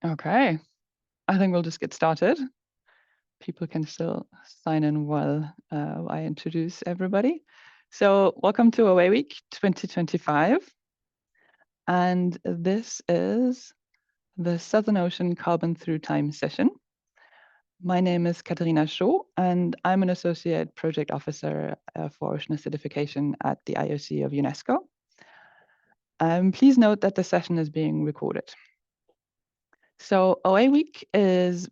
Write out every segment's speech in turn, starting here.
Okay, I think we'll just get started. People can still sign in while I introduce everybody. So welcome to Away Week 2025. And this is the Southern Ocean Carbon Through Time session. My name is Katherina Petrou, and I'm an Associate Project Officer for Ocean Acidification at the IOC of UNESCO. Please note that the session is being recorded. So OA Week is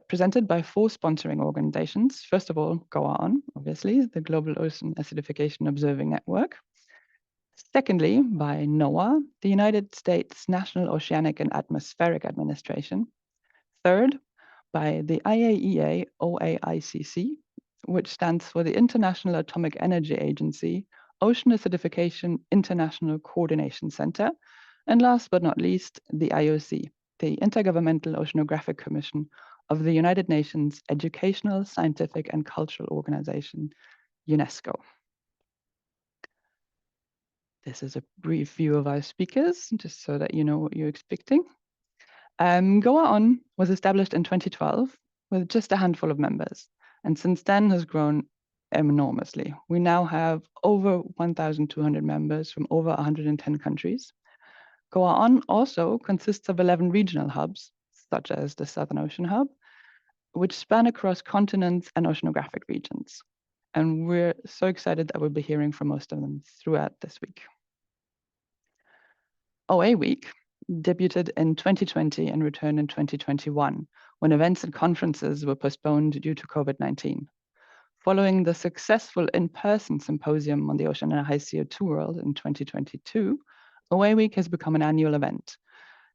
presented by 4 sponsoring organizations. First of all, GOA-ON, obviously, the Global Ocean Acidification Observing Network. Secondly, by NOAA, the United States National Oceanic and Atmospheric Administration. Third, by the IAEA OAICC, which stands for the International Atomic Energy Agency, Ocean Acidification International Coordination Center. And last but not least, the IOC, the Intergovernmental Oceanographic Commission of the United Nations Educational, Scientific and Cultural Organization, UNESCO. This is a brief view of our speakers, just so that you know what you're expecting. GOA-ON was established in 2012 with just a handful of members, and since then has grown enormously. We now have over 1,200 members from over 110 countries. GOA-ON also consists of 11 regional hubs, such as the Southern Ocean Hub, which span across continents and oceanographic regions. And we're so excited that we'll be hearing from most of them throughout this week. OA Week debuted in 2020 and returned in 2021, when events and conferences were postponed due to COVID-19. Following the successful in-person symposium on the ocean and high CO2 world in 2022, OA Week has become an annual event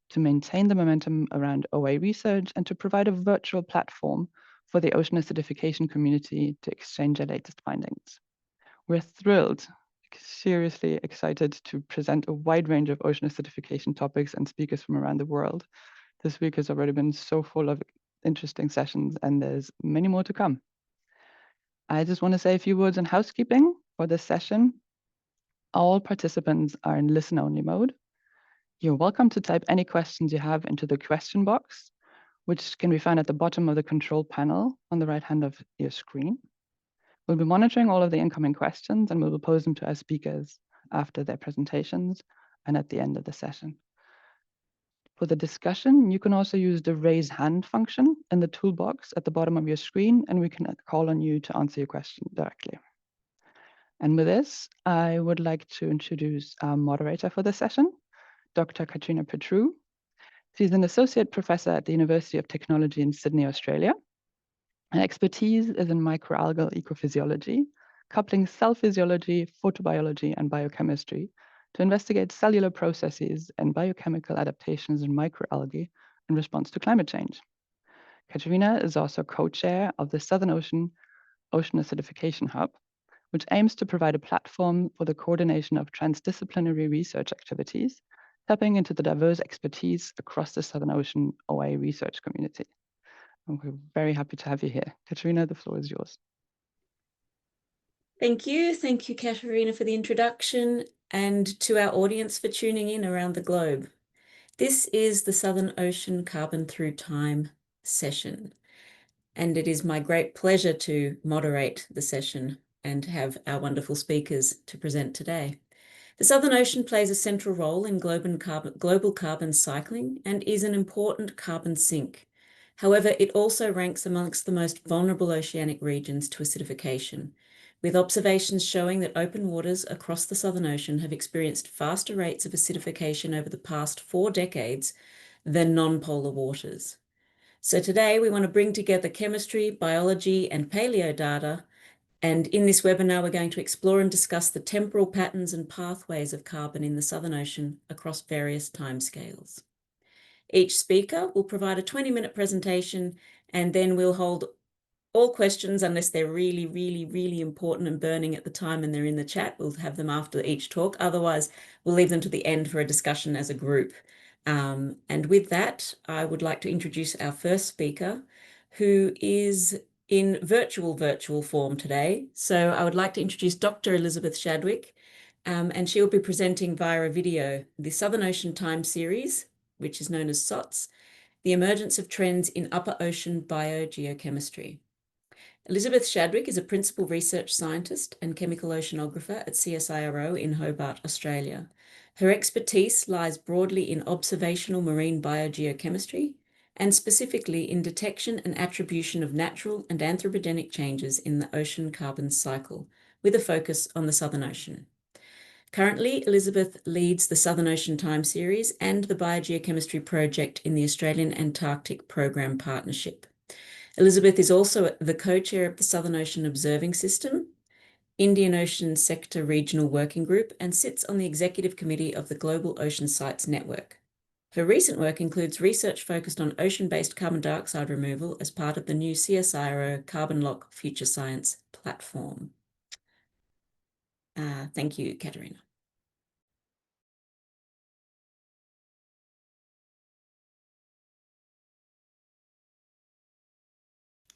to maintain the momentum around OA research and to provide a virtual platform for the ocean acidification community to exchange their latest findings. We're thrilled, seriously excited to present a wide range of ocean acidification topics and speakers from around the world. This week has already been so full of interesting sessions, and there's many more to come. I just want to say a few words on housekeeping for this session. All participants are in listen-only mode. You're welcome to type any questions you have into the question box, which can be found at the bottom of the control panel on the right hand of your screen. We'll be monitoring all of the incoming questions and we'll pose them to our speakers after their presentations and at the end of the session. For the discussion, you can also use the raise hand function in the toolbox at the bottom of your screen, and we can call on you to answer your question directly. And with this, I would like to introduce our moderator for the session, Dr. Katherina Petrou. She's an associate professor at the University of Technology in Sydney, Australia. Her expertise is in microalgal ecophysiology, coupling cell physiology, photobiology, and biochemistry to investigate cellular processes and biochemical adaptations in microalgae in response to climate change. Katherina is also co-chair of the Southern Ocean Acidification Hub, which aims to provide a platform for the coordination of transdisciplinary research activities, tapping into the diverse expertise across the Southern Ocean OA research community. And we're very happy to have you here. Katherina, the floor is yours. Thank you, Katherina, for the introduction, and to our audience for tuning in around the globe. This is the Southern Ocean Carbon Through Time session, and it is my great pleasure to moderate the session and have our wonderful speakers to present today. The Southern Ocean plays a central role in global carbon cycling and is an important carbon sink. However, it also ranks amongst the most vulnerable oceanic regions to acidification, with observations showing that open waters across the Southern Ocean have experienced faster rates of acidification over the past 4 decades than non-polar waters. So today we want to bring together chemistry, biology, and paleo data. And in this webinar, we're going to explore and discuss the temporal patterns and pathways of carbon in the Southern Ocean across various timescales. Each speaker will provide a 20-minute presentation, and then we'll hold all questions, unless they're really, really, really important and burning at the time and they're in the chat. We'll have them after each talk. Otherwise, we'll leave them to the end for a discussion as a group. And with that, I would like to introduce our first speaker, who is in virtual form today. So I would like to introduce Dr. Elizabeth Shadwick, and she will be presenting via a video the Southern Ocean Time series, which is known as SOTS, the emergence of trends in upper ocean biogeochemistry. Elizabeth Shadwick is a principal research scientist and chemical oceanographer at CSIRO in Hobart, Australia. Her expertise lies broadly in observational marine biogeochemistry and specifically in detection and attribution of natural and anthropogenic changes in the ocean carbon cycle, with a focus on the Southern Ocean. Currently, Elizabeth leads the Southern Ocean Time Series and the Biogeochemistry Project in the Australian Antarctic Program Partnership. Elizabeth is also the co-chair of the Southern Ocean Observing System, Indian Ocean Sector Regional Working Group, and sits on the Executive Committee of the Global Ocean Sites Network. Her recent work includes research focused on ocean-based carbon dioxide removal as part of the new CSIRO Carbon Lock Future Science platform. Thank you, Katherina.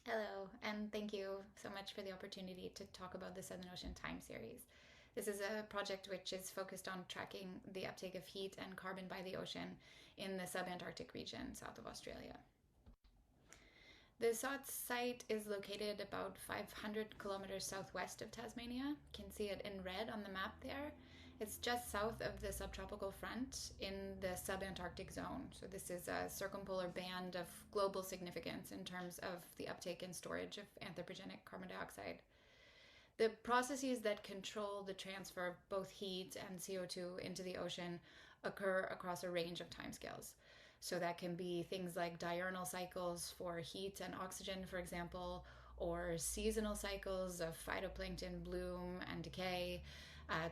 Hello, and thank you so much for the opportunity to talk about the Southern Ocean Time Series. This is a project which is focused on tracking the uptake of heat and carbon by the ocean in the subantarctic region south of Australia. The SOTS site is located about 500 kilometers southwest of Tasmania. You can see it in red on the map there. It's just south of the subtropical front in the subantarctic zone. So this is a circumpolar band of global significance in terms of the uptake and storage of anthropogenic carbon dioxide. The processes that control the transfer of both heat and CO2 into the ocean occur across a range of timescales. So that can be things like diurnal cycles for heat and oxygen, for example, or seasonal cycles of phytoplankton bloom and decay,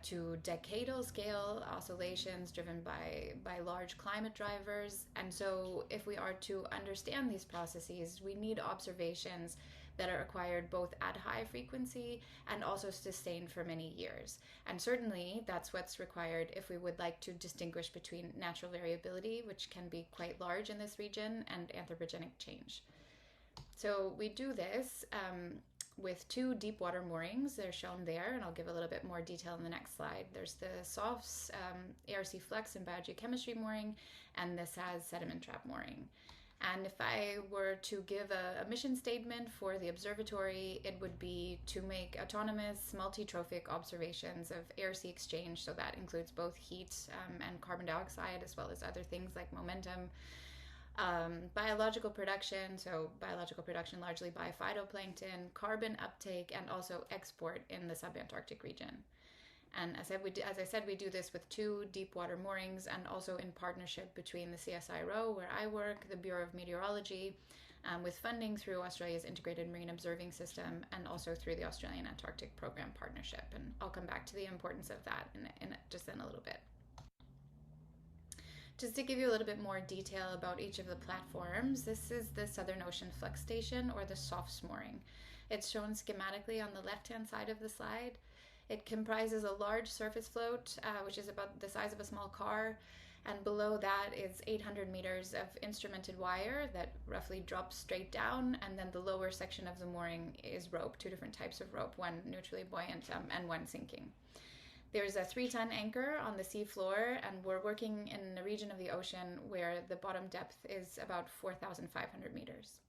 to decadal scale oscillations driven by large climate drivers. And so if we are to understand these processes, we need observations that are acquired both at high frequency and also sustained for many years. And certainly that's what's required if we would like to distinguish between natural variability, which can be quite large in this region, and anthropogenic change. So we do this with two deep water moorings. They're shown there, and I'll give a little bit more detail in the next slide. There's the SOFS ARC Flex and Biogeochemistry mooring, and the SAS Sediment Trap mooring. And if I were to give a mission statement for the observatory, it would be to make autonomous multi-trophic observations of ARC exchange. So that includes both heat and carbon dioxide, as well as other things like momentum. Biological production, so biological production largely by phytoplankton, carbon uptake, and also export in the subantarctic region. And as I said, we do this with two deep water moorings, and also in partnership between the CSIRO, where I work, the Bureau of Meteorology, with funding through Australia's Integrated Marine Observing System, and also through the Australian Antarctic Program Partnership. And I'll come back to the importance of that in a little bit. Just to give you a little bit more detail about each of the platforms, this is the Southern Ocean Flex Station, or the SOFS mooring. It's shown schematically on the left-hand side of the slide. It comprises a large surface float, which is about the size of a small car, and below that is 800 meters of instrumented wire that roughly drops straight down, and then the lower section of the mooring is rope, two different types of rope, one neutrally buoyant and one sinking. There's a 3-ton anchor on the sea floor, and we're working in a region of the ocean where the bottom depth is about 4,500 meters.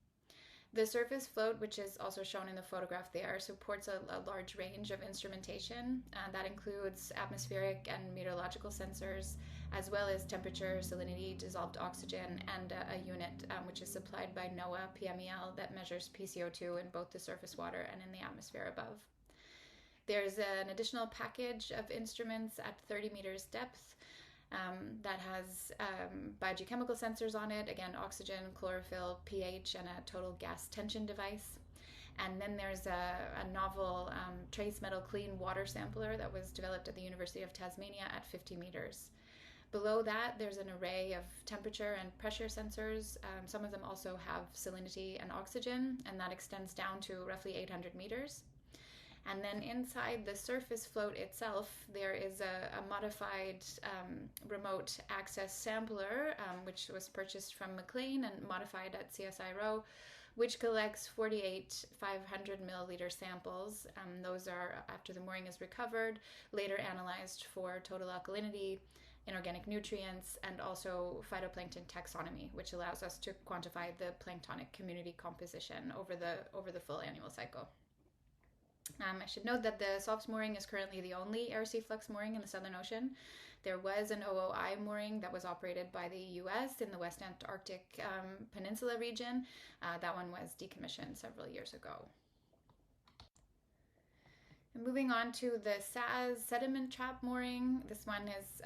The surface float, which is also shown in the photograph there, supports a large range of instrumentation. That includes atmospheric and meteorological sensors, as well as temperature, salinity, dissolved oxygen, and a unit which is supplied by NOAA PMEL that measures PCO2 in both the surface water and in the atmosphere above. There's an additional package of instruments at 30 meters depth that has biogeochemical sensors on it, again, oxygen, chlorophyll, pH, and a total gas tension device. And then there's a novel trace metal clean water sampler that was developed at the University of Tasmania at 50 meters. Below that, there's an array of temperature and pressure sensors. Some of them also have salinity and oxygen, and that extends down to roughly 800 meters. And then inside the surface float itself, there is a modified remote access sampler, which was purchased from McLean and modified at CSIRO, which collects 48 500 milliliter samples. Those are, after the mooring is recovered, later analyzed for total alkalinity, inorganic nutrients, and also phytoplankton taxonomy, which allows us to quantify the planktonic community composition over the full annual cycle. I should note that the SOTS mooring is currently the only air-sea flux mooring in the Southern Ocean. There was an OOI mooring that was operated by the US in the West Antarctic Peninsula region. That one was decommissioned several years ago. And moving on to the SAS sediment trap mooring. This one is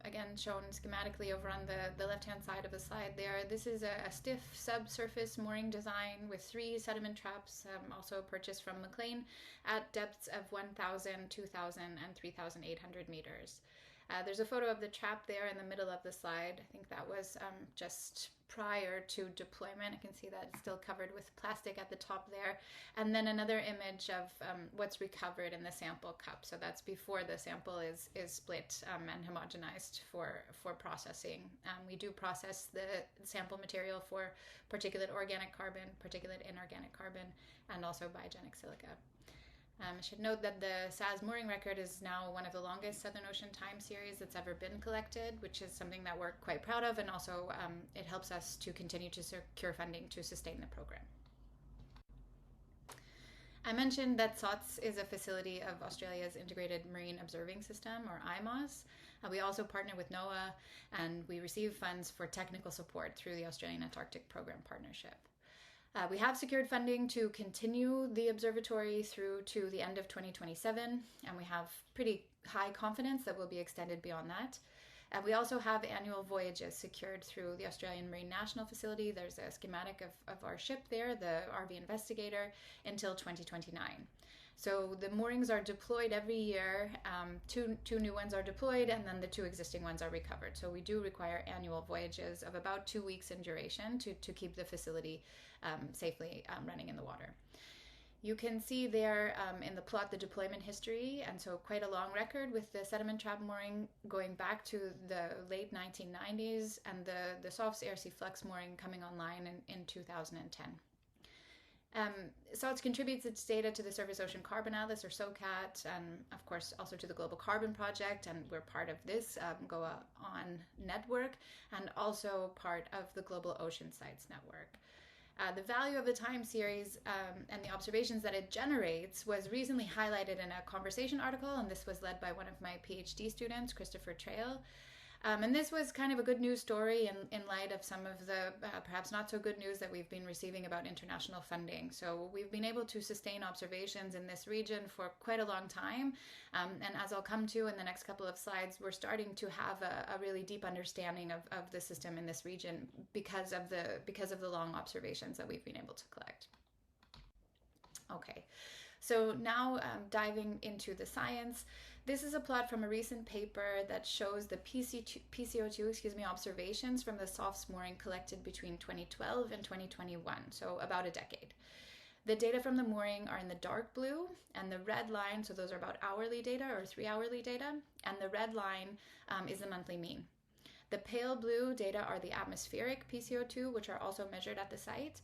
again shown schematically over on the left-hand side of the slide there. This is a stiff subsurface mooring design with 3 sediment traps, also purchased from McLean, at depths of 1,000, 2,000, and 3,800 meters. There's a photo of the trap there in the middle of the slide. I think that was just prior to deployment. I can see that it's still covered with plastic at the top there. And then another image of what's recovered in the sample cup. So that's before the sample is split and homogenized for processing. We do process the sample material for particulate organic carbon, particulate inorganic carbon, and also biogenic silica. I should note that the SAS mooring record is now one of the longest Southern Ocean time series that's ever been collected, which is something that we're quite proud of, and also it helps us to continue to secure funding to sustain the program. I mentioned that SOTS is a facility of Australia's Integrated Marine Observing System, or IMOS. We also partner with NOAA, and we receive funds for technical support through the Australian Antarctic Program Partnership. We have secured funding to continue the observatory through to the end of 2027, and we have pretty high confidence that we'll be extended beyond that. We also have annual voyages secured through the Australian Marine National Facility. There's a schematic of our ship there, the RV Investigator, until 2029. So the moorings are deployed every year. Two new ones are deployed, and then the 2 existing ones are recovered. So we do require annual voyages of about 2 weeks in duration to keep the facility safely running in the water. You can see there in the plot the deployment history, and so quite a long record with the sediment trap mooring going back to the late 1990s, and the SOFS air-sea flux mooring coming online in 2010. SOTS contributes its data to the Surface Ocean Carbon Atlas, or SOCAT, and of course also to the Global Carbon Project, and we're part of this GOA-ON network, and also part of the Global Ocean Sites network. The value of the time series and the observations that it generates was recently highlighted in a conversation article, and this was led by one of my PhD students, Christopher Trail. And this was kind of a good news story in light of some of the perhaps not so good news that we've been receiving about international funding. So we've been able to sustain observations in this region for quite a long time. And as I'll come to in the next couple of slides, we're starting to have a really deep understanding of the system in this region because of the long observations that we've been able to collect. Okay. So now diving into the science, this is a plot from a recent paper that shows the PCO2 observations from the SOFS mooring collected between 2012 and 2021, so about a decade. The data from the mooring are in the dark blue, and the red line, so those are about hourly data or 3-hourly data, and the red line is the monthly mean. The pale blue data are the atmospheric PCO2, which are also measured at the site.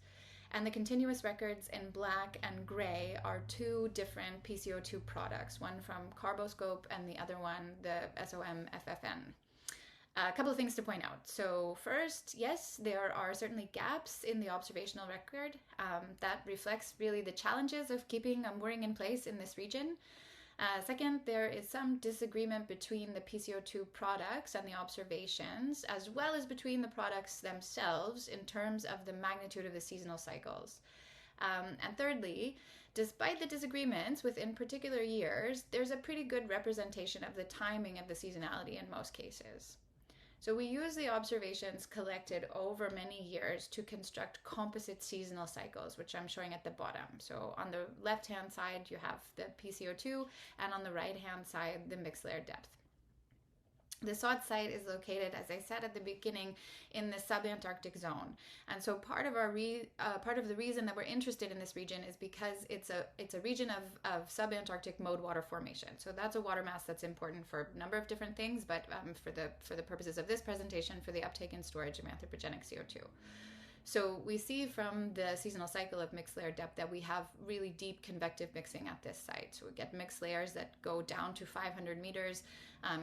And the continuous records in black and gray are 2 different PCO2 products, one from Carboscope and the other one, the SOM-FFN. A couple of things to point out. So first, yes, there are certainly gaps in the observational record. That reflects really the challenges of keeping a mooring in place in this region. Second, there is some disagreement between the PCO2 products and the observations, as well as between the products themselves in terms of the magnitude of the seasonal cycles. And thirdly, despite the disagreements within particular years, there's a pretty good representation of the timing of the seasonality in most cases. So we use the observations collected over many years to construct composite seasonal cycles, which I'm showing at the bottom. So on the left-hand side, you have the PCO2, and on the right-hand side, the mixed layer depth. The SOTS site is located, as I said at the beginning, in the subantarctic zone. And so part of the reason that we're interested in this region is because it's a region of subantarctic mode water formation. So that's a water mass that's important for a number of different things, but for the purposes of this presentation, for the uptake and storage of anthropogenic CO2. So we see from the seasonal cycle of mixed layer depth that we have really deep convective mixing at this site. So we get mixed layers that go down to 500 meters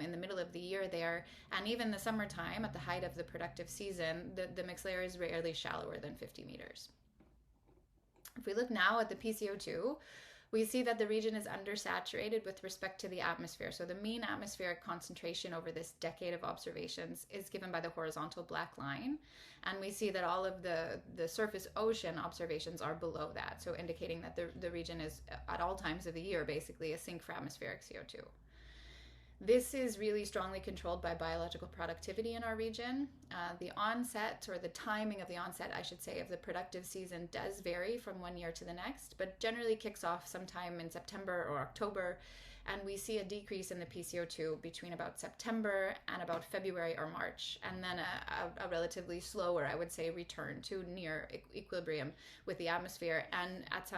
in the middle of the year there. And even the summertime, at the height of the productive season, the mixed layer is rarely shallower than 50 meters. If we look now at the PCO2, we see that the region is undersaturated with respect to the atmosphere. So the mean atmospheric concentration over this decade of observations is given by the horizontal black line. And we see that all of the surface ocean observations are below that. So indicating that the region is at all times of the year basically a sink for atmospheric CO2. This is really strongly controlled by biological productivity in our region. The onset, or the timing of the onset, I should say, of the productive season does vary from one year to the next, but generally kicks off sometime in September or October, and we see a decrease in the PCO2 between about September and about February or March, and then a relatively slower, I would say, return to near equilibrium with the atmosphere. And at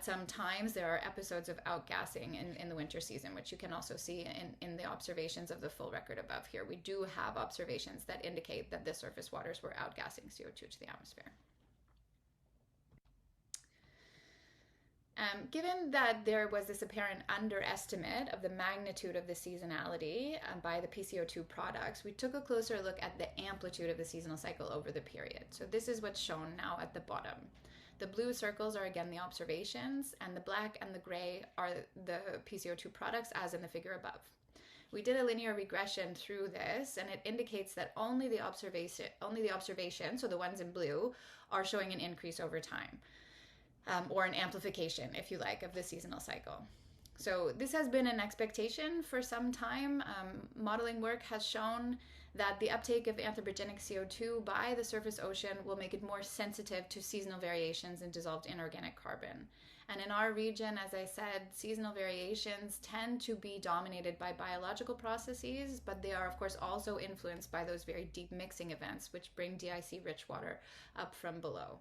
some times there are episodes of outgassing in the winter season, which you can also see in the observations of the full record above here. We do have observations that indicate that the surface waters were outgassing CO2 to the atmosphere. Given that there was this apparent underestimate of the magnitude of the seasonality by the PCO2 products, we took a closer look at the amplitude of the seasonal cycle over the period. So this is what's shown now at the bottom. The blue circles are again the observations, and the black and the gray are the PCO2 products as in the figure above. We did a linear regression through this, and it indicates that only the observation, so the ones in blue, are showing an increase over time, or an amplification, if you like, of the seasonal cycle. So this has been an expectation for some time. Modeling work has shown that the uptake of anthropogenic CO2 by the surface ocean will make it more sensitive to seasonal variations in dissolved inorganic carbon. And in our region, as I said, seasonal variations tend to be dominated by biological processes, but they are of course also influenced by those very deep mixing events which bring DIC-rich water up from below.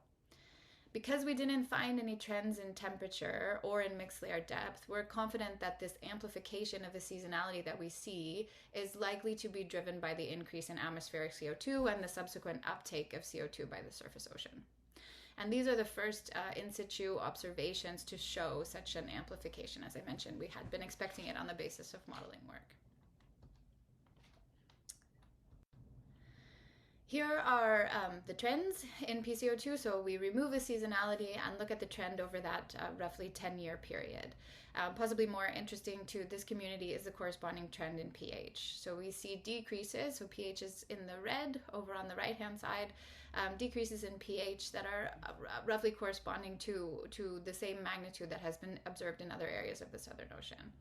Because we didn't find any trends in temperature or in mixed layer depth, we're confident that this amplification of the seasonality that we see is likely to be driven by the increase in atmospheric CO2 and the subsequent uptake of CO2 by the surface ocean. And these are the first in situ observations to show such an amplification. As I mentioned, we had been expecting it on the basis of modeling work. Here are the trends in PCO2. So we remove the seasonality and look at the trend over that roughly 10-year period. Possibly more interesting to this community is the corresponding trend in pH. So we see decreases, so pH is in the red over on the right-hand side, decreases in pH that are roughly corresponding to the same magnitude that has been observed in other areas of the Southern Ocean.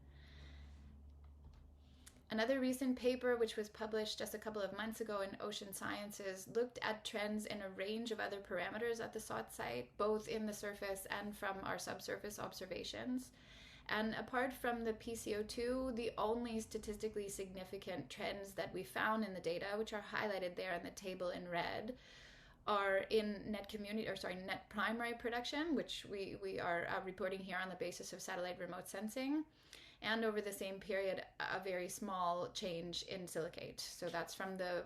Another recent paper, which was published just a couple of months ago in Ocean Sciences, looked at trends in a range of other parameters at the SOTS site, both in the surface and from our subsurface observations. And apart from the PCO2, the only statistically significant trends that we found in the data, which are highlighted there in the table in red, are in net primary production, which we are reporting here on the basis of satellite remote sensing. And over the same period, a very small change in silicate. So that's from the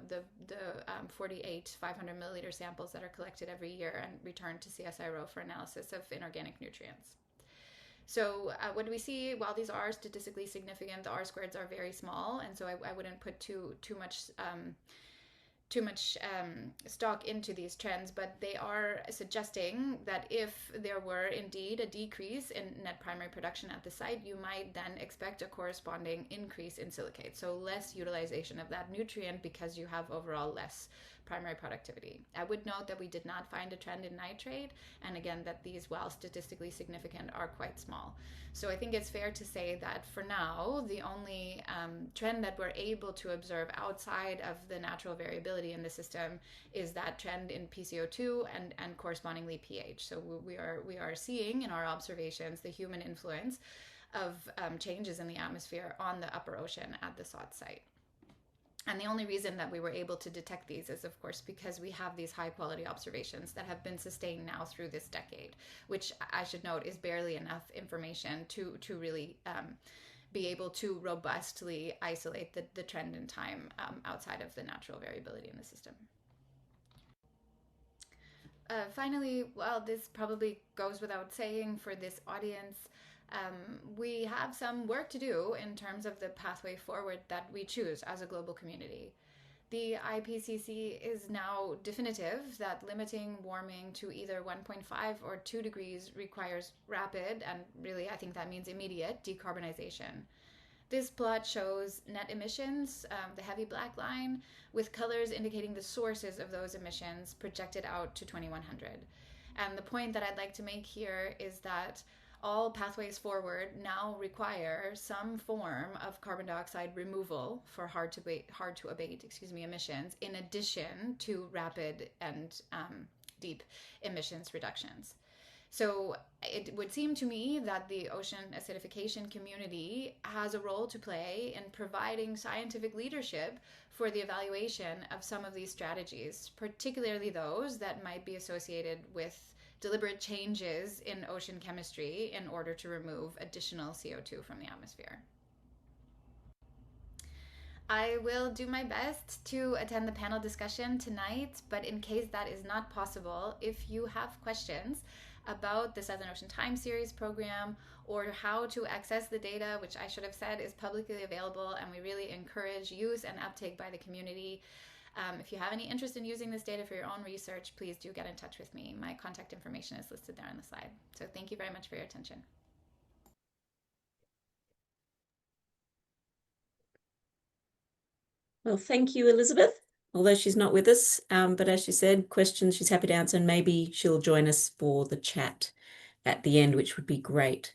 48 500 milliliter samples that are collected every year and returned to CSIRO for analysis of inorganic nutrients. So what do we see? While these are statistically significant, the R-squareds are very small, and so I wouldn't put too much stock into these trends, but they are suggesting that if there were indeed a decrease in net primary production at the site, you might then expect a corresponding increase in silicate, so less utilization of that nutrient because you have overall less primary productivity. I would note that we did not find a trend in nitrate, and again that these, while statistically significant, are quite small. So I think it's fair to say that for now, the only trend that we're able to observe outside of the natural variability in the system is that trend in PCO2 and correspondingly pH. So we are seeing in our observations the human influence of changes in the atmosphere on the upper ocean at the SOTS site. And the only reason that we were able to detect these is, of course, because we have these high quality observations that have been sustained now through this decade, which I should note is barely enough information to really be able to robustly isolate the trend in time outside of the natural variability in the system. Finally, well, this probably goes without saying for this audience, we have some work to do in terms of the pathway forward that we choose as a global community. The IPCC is now definitive that limiting warming to either 1.5 or 2 degrees requires rapid, and really I think that means immediate, decarbonization. This plot shows net emissions, the heavy black line, with colors indicating the sources of those emissions projected out to 2100. And the point that I'd like to make here is that all pathways forward now require some form of carbon dioxide removal for hard to abate emissions, in addition to rapid and deep emissions reductions. So it would seem to me that the ocean acidification community has a role to play in providing scientific leadership for the evaluation of some of these strategies, particularly those that might be associated with deliberate changes in ocean chemistry in order to remove additional CO2 from the atmosphere. I will do my best to attend the panel discussion tonight, but in case that is not possible, if you have questions about the Southern Ocean Time Series program or how to access the data, which I should have said is publicly available, and we really encourage use and uptake by the community. If you have any interest in using this data for your own research, please do get in touch with me. My contact information is listed there on the slide. So thank you very much for your attention. Well, thank you, Elizabeth, although she's not with us. But as she said, questions she's happy to answer, and maybe she'll join us for the chat at the end, which would be great.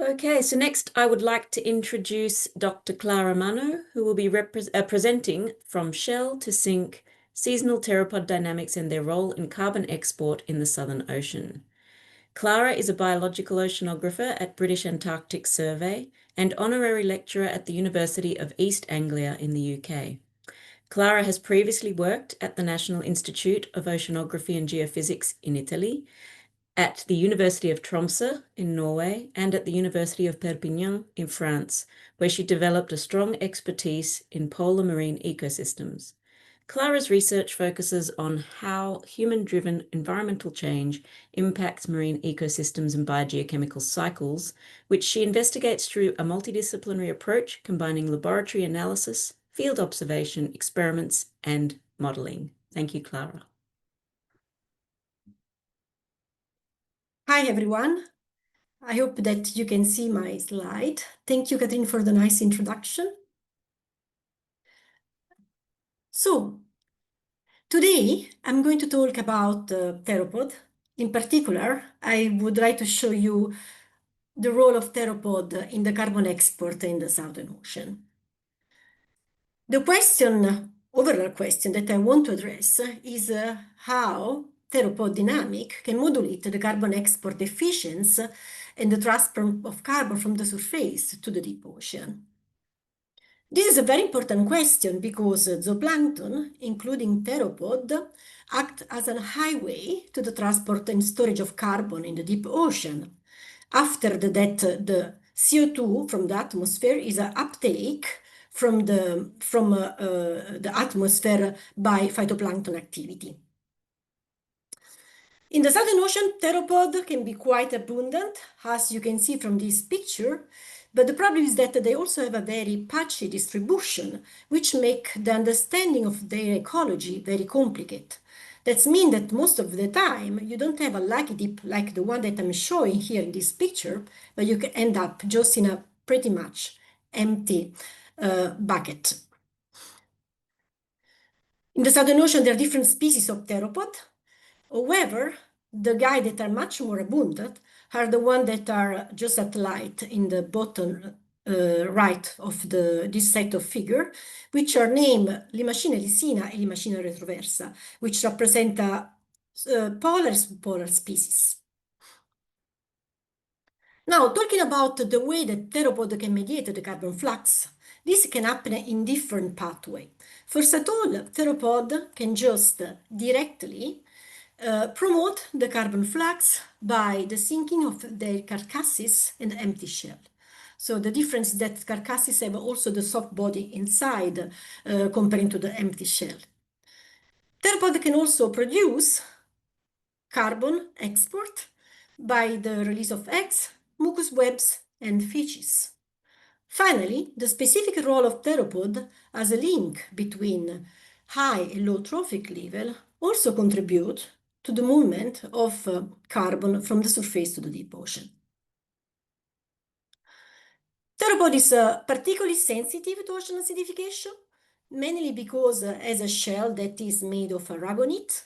Okay, so next I would like to introduce Dr. Clara Manno, who will be presenting From Shell to Sink, Seasonal Pteropod Dynamics and Their Role in Carbon Export in the Southern Ocean. Clara is a biological oceanographer at British Antarctic Survey and honorary lecturer at the University of East Anglia in the UK. Clara has previously worked at the National Institute of Oceanography and Geophysics in Italy, at the University of Tromsø in Norway, and at the University of Perpignan in France, where she developed a strong expertise in polar marine ecosystems. Clara's research focuses on how human-driven environmental change impacts marine ecosystems and biogeochemical cycles, which she investigates through a multidisciplinary approach combining laboratory analysis, field observation, experiments, and modeling. Thank you, Clara. Hi, everyone. I hope that you can see my slide. Thank you, Katherine, for the nice introduction. So, today I'm going to talk about theropod. In particular, I would like to show you the role of theropod in the carbon export in the Southern Ocean. The overall question that I want to address is how theropod dynamic can modulate the carbon export efficiency and the transfer of carbon from the surface to the deep ocean. This is a very important question because zooplankton, including theropod, act as a highway to the transport and storage of carbon in the deep ocean. After that, the CO2 from the atmosphere is an uptake from the atmosphere by phytoplankton activity. In the Southern Ocean, theropod can be quite abundant, as you can see from this picture, but the problem is that they also have a very patchy distribution, which make the understanding of their ecology very complicated. That means that most of the time, you don't have a lucky dip like the one that I'm showing here in this picture, but you can end up just in a pretty much empty bucket. In the Southern Ocean, there are different species of theropod. However, the guys that are much more abundant are the ones that are just at light in the bottom right of this set of figure, which are named Limacina ricina and Limacina retroversa, which represent polar subpolar species. Now, talking about the way that theropod can mediate the carbon flux, this can happen in different pathways. First of all, theropod can just directly promote the carbon flux by the sinking of their carcasses and empty shell. So the difference is that carcasses have also the soft body inside comparing to the empty shell. Theropod can also produce carbon export by the release of eggs, mucus webs, and feces. Finally, the specific role of theropod as a link between high and low trophic level also contribute to the movement of carbon from the surface to the deep ocean. Theropod is particularly sensitive to ocean acidification, mainly because it has a shell that is made of aragonite.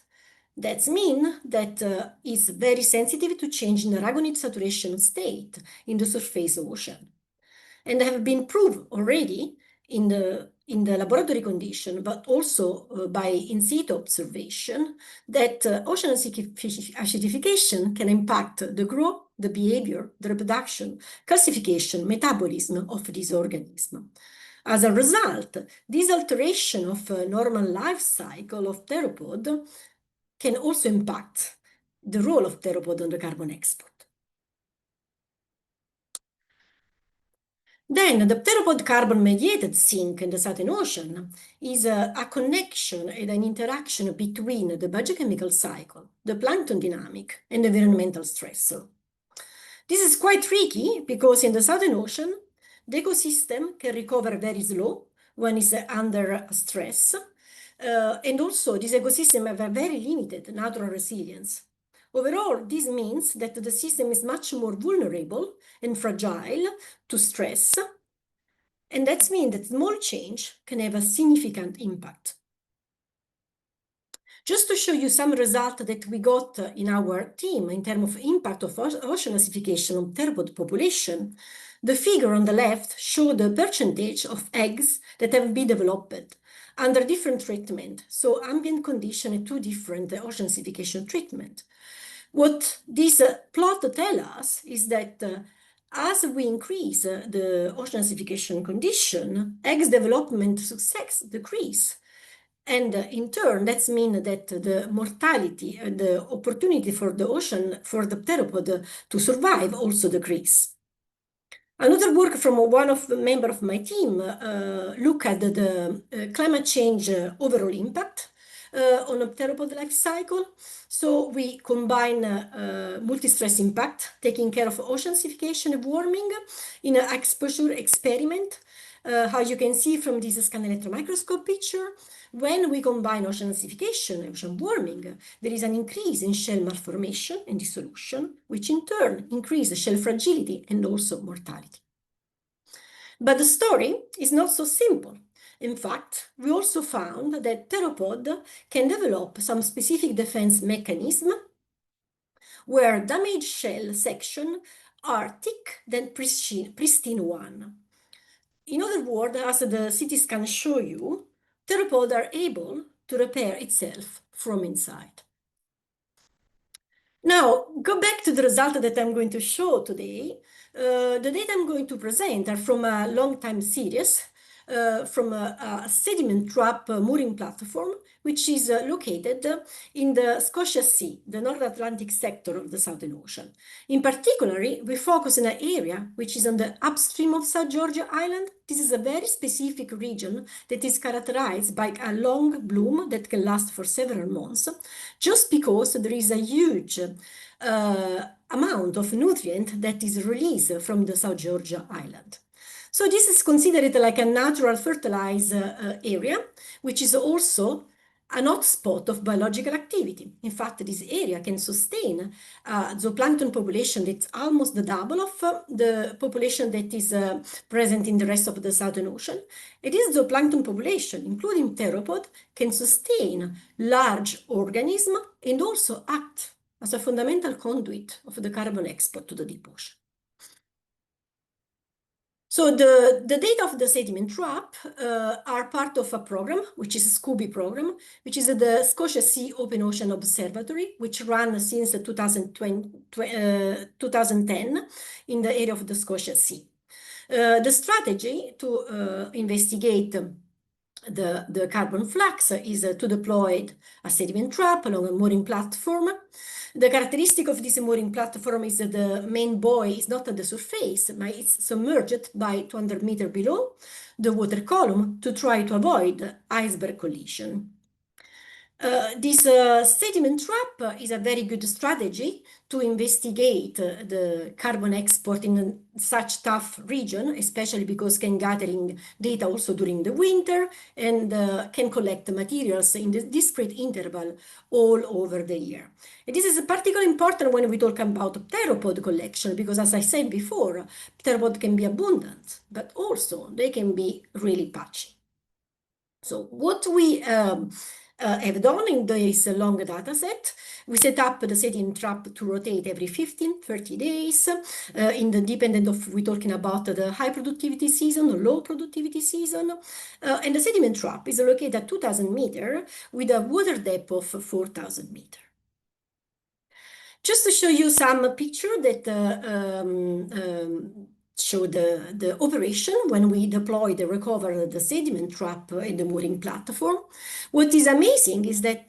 That means that it's very sensitive to change in the aragonite saturation state in the surface ocean. And have been proved already in the laboratory condition, but also by in situ observation, that ocean acidification can impact the growth, the behavior, the reproduction, calcification, metabolism of this organism. As a result, this alteration of a normal life cycle of theropod can also impact the role of theropod on the carbon export. Then the theropod carbon-mediated sink in the Southern Ocean is a connection and an interaction between the biogeochemical cycle, the plankton dynamic, and the environmental stressor. This is quite tricky because in the Southern Ocean, the ecosystem can recover very slow when it's under stress. And also, this ecosystem have a very limited natural resilience. Overall, this means that the system is much more vulnerable and fragile to stress, and that means that small change can have a significant impact. Just to show you some results that we got in our team in terms of impact of ocean acidification on theropod population, the figure on the left shows the percentage of eggs that have been developed under different treatment. So ambient condition and two different ocean acidification treatment. What this plot tells us is that as we increase the ocean acidification condition, eggs development success decrease. And in turn, that means that the mortality and the opportunity for the ocean, for the theropod to survive also decrease. Another work from one of the members of my team look at the climate change overall impact on a theropod life cycle. So we combine multi-stress impact, taking care of ocean acidification and warming in an exposure experiment. How you can see from this scan electron microscope picture, when we combine ocean acidification and ocean warming, there is an increase in shell malformation and dissolution, which in turn increases shell fragility and also mortality. But the story is not so simple. In fact, we also found that theropod can develop some specific defense mechanism where damaged shell sections are thick than pristine one. In other words, as the CT scan show you, theropod are able to repair itself from inside. Now, go back to the result that I'm going to show today. The data I'm going to present are from a long-time series, from a sediment trap mooring platform, which is located in the Scotia Sea, the North Atlantic sector of the Southern Ocean. In particular, we focus on an area which is on the upstream of South Georgia Island. This is a very specific region that is characterized by a long bloom that can last for several months, just because there is a huge amount of nutrient that is released from the South Georgia Island. So this is considered like a natural fertilized area, which is also an hotspot of biological activity. In fact, this area can sustain zooplankton population that's almost the double of the population that is present in the rest of the Southern Ocean. It is zooplankton population, including theropod, can sustain large organisms and also act as a fundamental conduit of the carbon export to the deep ocean. So the data of the sediment trap are part of a program, which is a SCOOBY program, which is the Scotia Sea Open Ocean Observatory, which runs since 2010 in the area of the Scotia Sea. The strategy to investigate the carbon flux is to deploy a sediment trap along a mooring platform. The characteristic of this mooring platform is that the main buoy is not at the surface, but it's submerged by 200 meters below the water column to try to avoid iceberg collision. This sediment trap is a very good strategy to investigate the carbon export in such tough region, especially because can gathering data also during the winter and can collect materials in the discrete interval all over the year. And this is particularly important when we talk about theropod collection, because as I said before, theropod can be abundant, but also they can be really patchy. So what we have done in this long data set, we set up the sediment trap to rotate every 15-30 days independent of we're talking about the high productivity season or low productivity season. And the sediment trap is located at 2,000 meters with a water depth of 4,000 meters. Just to show you some picture that show the operation when we deploy the recover the sediment trap in the mooring platform. What is amazing is that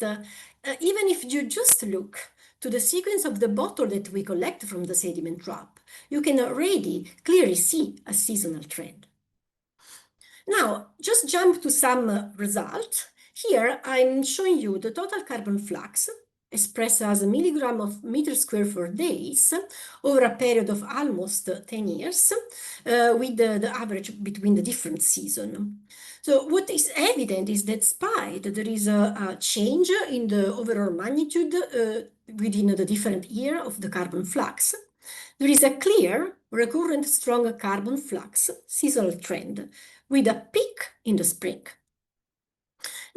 even if you just look to the sequence of the bottle that we collect from the sediment trap, you can already clearly see a seasonal trend. Now, just jump to some results. Here, I'm showing you the total carbon flux expressed as a milligram of meter square for days over a period of almost 10 years with the average between the different seasons. So what is evident is that despite there is a change in the overall magnitude within the different year of the carbon flux, there is a clear recurrent strong carbon flux seasonal trend with a peak in the spring.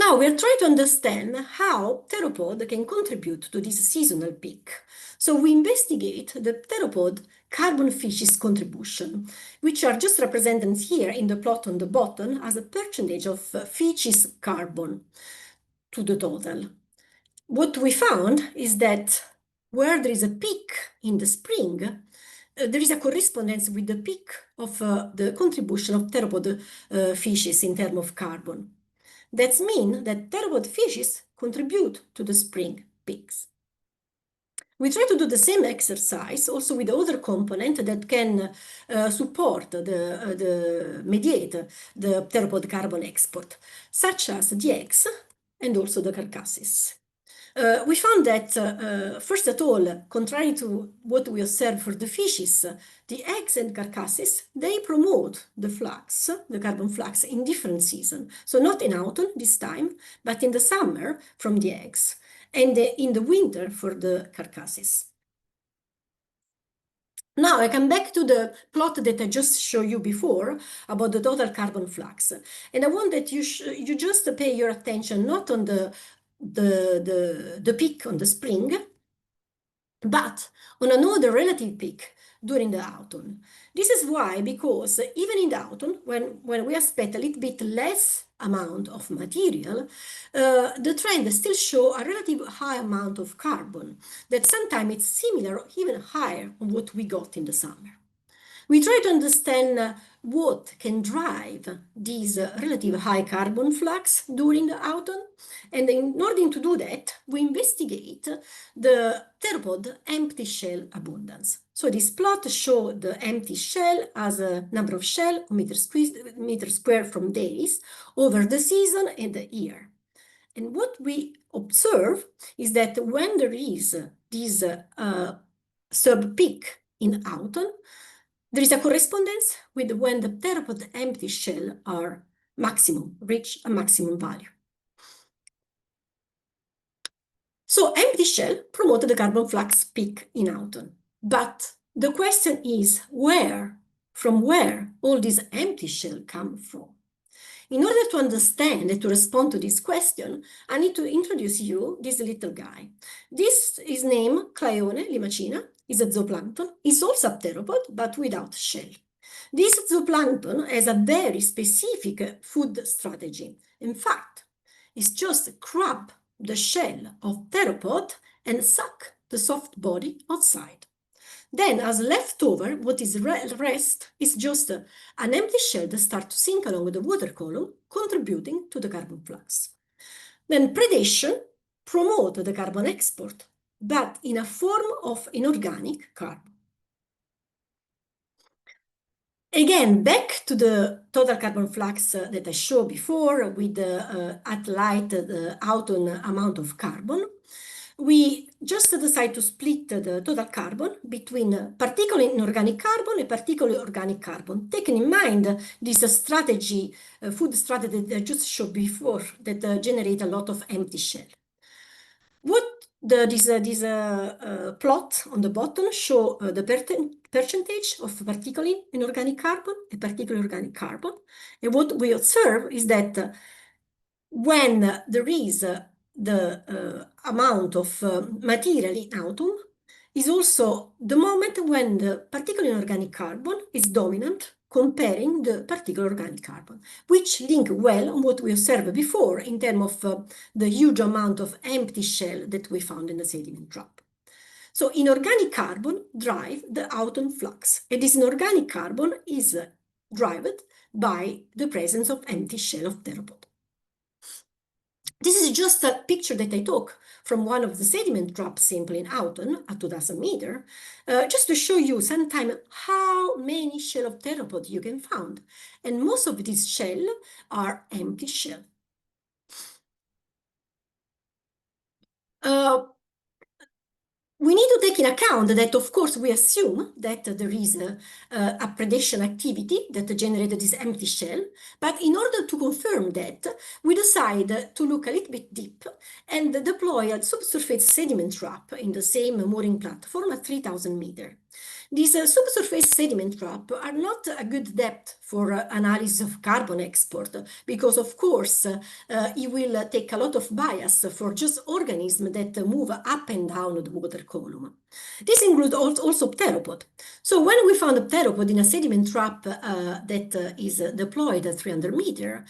Now we're trying to understand how theropod can contribute to this seasonal peak. So we investigate the theropod carbon fishes contribution, which are just represented here in the plot on the bottom as a percentage of fishes carbon to the total. What we found is that where there is a peak in the spring, there is a correspondence with the peak of the contribution of theropod fishes in terms of carbon. That means that theropod fishes contribute to the spring peaks. We try to do the same exercise also with other components that can support the mediate the theropod carbon export, such as the eggs and also the carcasses. We found that, first of all, contrary to what we observe for the fishes, the eggs and carcasses, they promote the flux, the carbon flux, in different seasons. So not in autumn this time, but in the summer from the eggs, and in the winter for the carcasses. Now I come back to the plot that I just showed you before about the total carbon flux. And I want that you just pay your attention not on the peak on the spring, but on another relative peak during the autumn. This is why, because even in the autumn, when we expect a little bit less amount of material, the trend still show a relative high amount of carbon that sometimes it's similar or even higher on what we got in the summer. We try to understand what can drive this relative high carbon flux during the autumn. And in order to do that, we investigate the theropod empty shell abundance. So this plot shows the empty shell as a number of shell meter square from days over the season and the year. And what we observe is that when there is this sub-peak in autumn, there is a correspondence with when the theropod empty shell are reach a maximum value. So empty shell promote the carbon flux peak in autumn. But the question is from where all these empty shell come from? In order to understand and to respond to this question, I need to introduce you this little guy. This is named Clayone limacina. Is a zooplankton. It's also a theropod, but without shell. This zooplankton has a very specific food strategy. In fact, it's just grab the shell of theropod and suck the soft body outside. Then, as leftover, what is rest is just an empty shell that starts to sink along with the water column, contributing to the carbon flux. Then predation promotes the carbon export, but in a form of inorganic carbon. Again, back to the total carbon flux that I showed before with the at light the autumn amount of carbon. We just decide to split the total carbon between particularly inorganic carbon and particularly organic carbon, taking in mind this strategy, food strategy that I just showed before that generate a lot of empty shell. What this plot on the bottom show the percentage of particularly inorganic carbon and particularly organic carbon. And what we observe is that when there is the amount of material in autumn is also the moment when the particular inorganic carbon is dominant comparing the particular organic carbon, which link well on what we observed before in terms of the huge amount of empty shell that we found in the sediment trap. So inorganic carbon drive the autumn flux, and this inorganic carbon is driven by the presence of empty shell of theropod. This is just a picture that I took from one of the sediment drop sample in autumn at 2000 meters, just to show you sometime how many shell of theropod you can find. And most of these shell are empty shell. We need to take in account that, of course, we assume that there is a predation activity that generated this empty shell. But in order to confirm that, we decide to look a little bit deep and deploy a subsurface sediment trap in the same mooring platform at 3000 meters. These subsurface sediment traps are not a good depth for analysis of carbon export because, of course, it will take a lot of bias for just organisms that move up and down the water column. This includes also pteropod. So when we found a pteropod in a sediment trap that is deployed at 300 meters,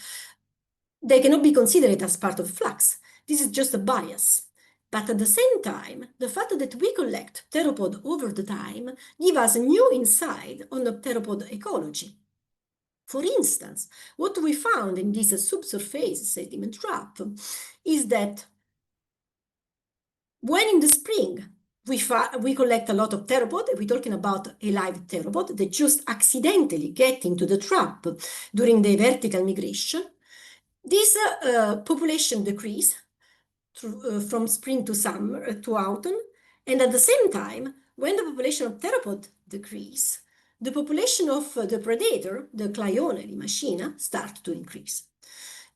they cannot be considered as part of flux. This is just a bias. But at the same time, the fact that we collect pteropod over the time gives us a new insight on the pteropod ecology. For instance, what we found in this subsurface sediment trap is that when in the spring we collect a lot of pteropod, we're talking about a live pteropod that just accidentally get into the trap during the vertical migration, this population decrease from spring to summer to autumn, and at the same time, when the population of theropod decrease, the population of the predator, the Clioneri machina, start to increase.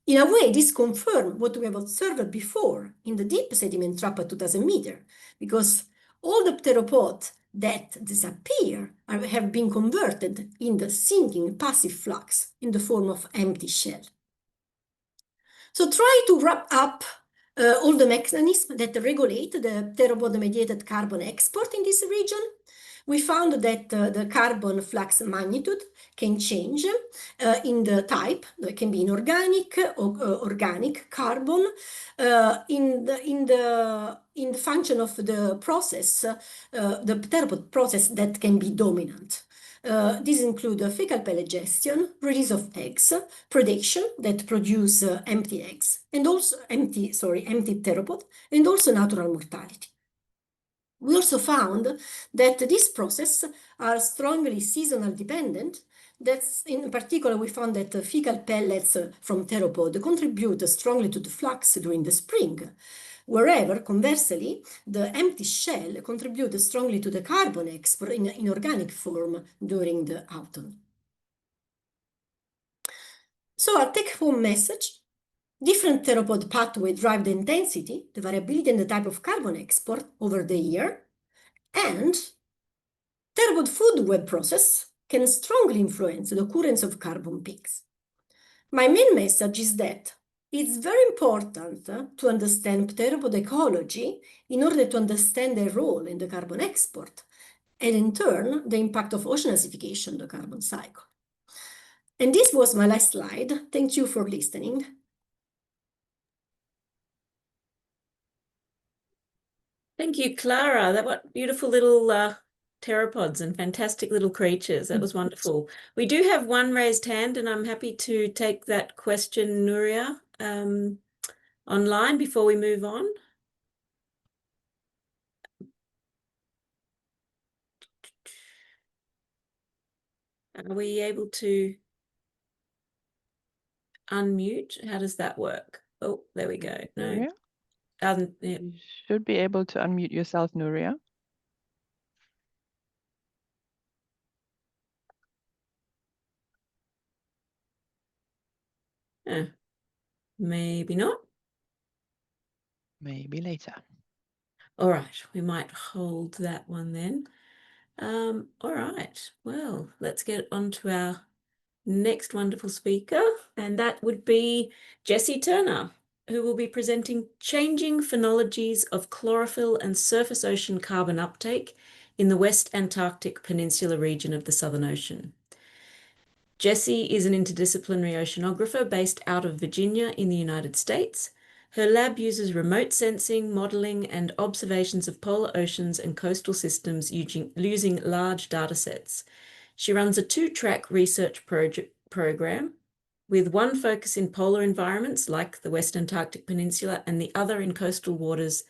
In a way, this confirms what we have observed before in the deep sediment trap at 2000 meters, because all the pteropods that disappear have been converted in the sinking passive flux in the form of empty shell. So try to wrap up all the mechanisms that regulate the theropod-mediated carbon export in this region. We found that the carbon flux magnitude can change in the type. It can be inorganic or organic carbon in the function of the process, the theropod process that can be dominant. These include fecal pellet gestion, release of eggs, predation that produce empty eggs, and also empty theropod, and also natural mortality. We also found that these processes are strongly seasonal dependent. That's in particular, we found that fecal pellets from theropod contribute strongly to the flux during the spring, wherever, conversely, the empty shell contributes strongly to the carbon export in organic form during the autumn. So our take-home message: different theropod pathways drive the intensity, the variability, and the type of carbon export over the year, and theropod food web process can strongly influence the occurrence of carbon peaks. My main message is that it's very important to understand theropod ecology in order to understand their role in the carbon export, and in turn, the impact of ocean acidification on the carbon cycle. And this was my last slide. Thank you for listening. Thank you, Clara. That what beautiful little pteropods and fantastic little creatures. That was wonderful. We do have one raised hand, and I'm happy to take that question, Nuria, online before we move on. Are we able to unmute? How does that work? Oh, there we go. No. Nuria? Yeah. You should be able to unmute yourself, Nuria. Maybe not. Maybe later. All right, we might hold that one then. All right, well, let's get on to our next wonderful speaker, and that would be Jessie Turner, who will be presenting Changing Phenologies of Chlorophyll and Surface Ocean Carbon Uptake in the West Antarctic Peninsula region of the Southern Ocean. Jessie is an interdisciplinary oceanographer based out of Virginia in the United States. Her lab uses remote sensing, modeling, and observations of polar oceans and coastal systems using large data sets. She runs a 2-track research program with one focus in polar environments like the West Antarctic Peninsula and the other in coastal waters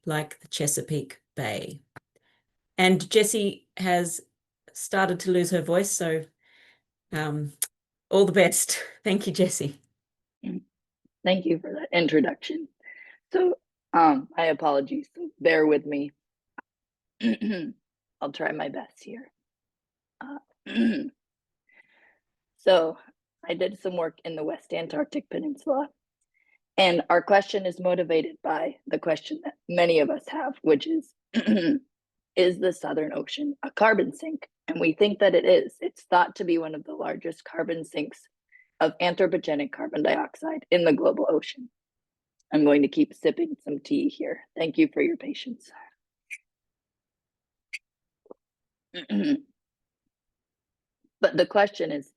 like the Chesapeake Bay. And Jessie has started to lose her voice, so all the best. Thank you, Jessie. Thank you for that introduction. So, my apologies. So bear with me. I'll try my best here. So, I did some work in the West Antarctic Peninsula, and our question is motivated by the question that many of us have, which is the Southern Ocean a carbon sink? And we think that it is. It's thought to be one of the largest carbon sinks of anthropogenic carbon dioxide in the global ocean. I'm going to keep sipping some tea here. Thank you for your patience. But the question is,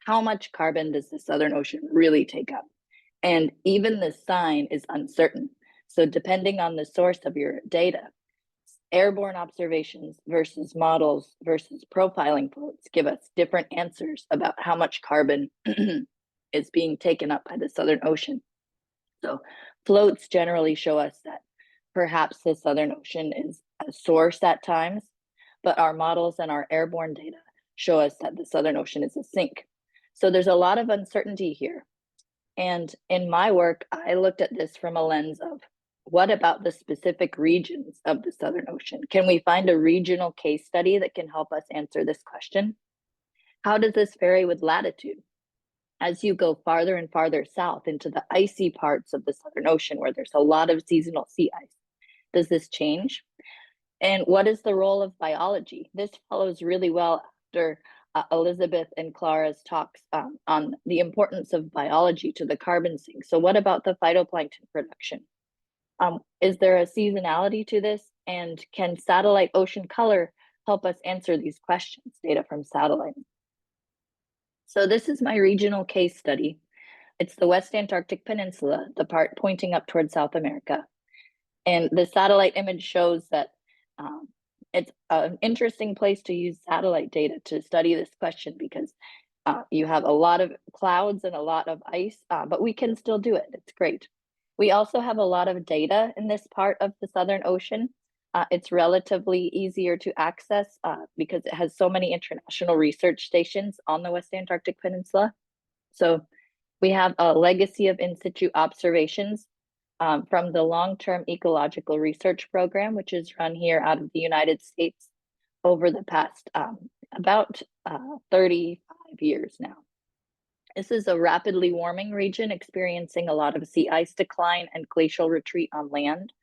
how much carbon does the Southern Ocean really take up? And even the sign is uncertain. So depending on the source of your data, airborne observations versus models versus profiling floats give us different answers about how much carbon is being taken up by the Southern Ocean. So floats generally show us that perhaps the Southern Ocean is a source at times, but our models and our airborne data show us that the Southern Ocean is a sink. So there's a lot of uncertainty here. And in my work, I looked at this from a lens of what about the specific regions of the Southern Ocean? Can we find a regional case study that can help us answer this question? How does this vary with latitude? As you go farther and farther south into the icy parts of the Southern Ocean, where there's a lot of seasonal sea ice, does this change? And what is the role of biology? This follows really well after Elizabeth and Clara's talks on the importance of biology to the carbon sink. So what about the phytoplankton production? Is there a seasonality to this? And can satellite ocean color help us answer these questions, data from satellite? So this is my regional case study. It's the West Antarctic Peninsula, the part pointing up towards South America. And the satellite image shows that it's an interesting place to use satellite data to study this question because you have a lot of clouds and a lot of ice, but we can still do it. It's great. We also have a lot of data in this part of the Southern Ocean. It's relatively easier to access because it has so many international research stations on the West Antarctic Peninsula. So we have a legacy of in situ observations from the long-term ecological research program, which is run here out of the United States over the past about 35 years now. This is a rapidly warming region experiencing a lot of sea ice decline and glacial retreat on land.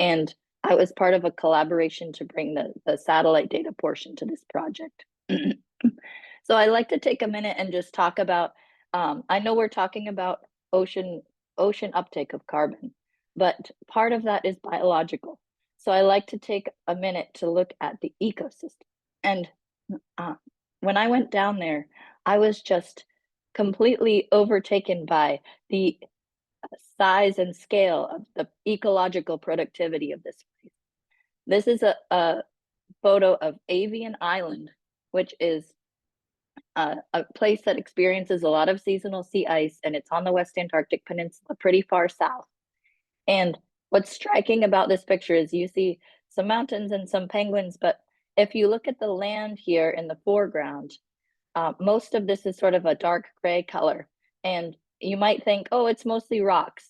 And I was part of a collaboration to bring the satellite data portion to this project. So I'd like to take a minute and just talk about, I know we're talking about ocean uptake of carbon, but part of that is biological. So I like to take a minute to look at the ecosystem. And when I went down there, I was just completely overtaken by the size and scale of the ecological productivity of this place. This is a photo of Avian Island, which is a place that experiences a lot of seasonal sea ice, and it's on the West Antarctic Peninsula, pretty far south. And what's striking about this picture is you see some mountains and some penguins, but if you look at the land here in the foreground, most of this is sort of a dark gray color. And you might think, oh, it's mostly rocks,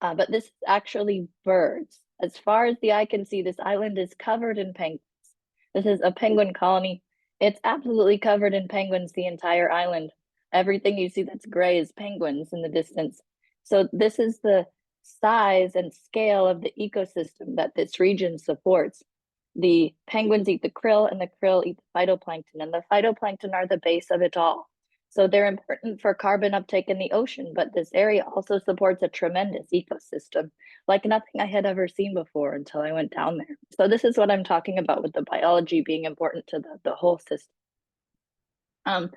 but this is actually birds. As far as the eye can see, this island is covered in penguins. This is a penguin colony. It's absolutely covered in penguins, the entire island. Everything you see that's gray is penguins in the distance. So this is the size and scale of the ecosystem that this region supports. The penguins eat the krill, and the krill eat the phytoplankton, and the phytoplankton are the base of it all. So they're important for carbon uptake in the ocean, but this area also supports a tremendous ecosystem, like nothing I had ever seen before until I went down there. So this is what I'm talking about with the biology being important to the whole system.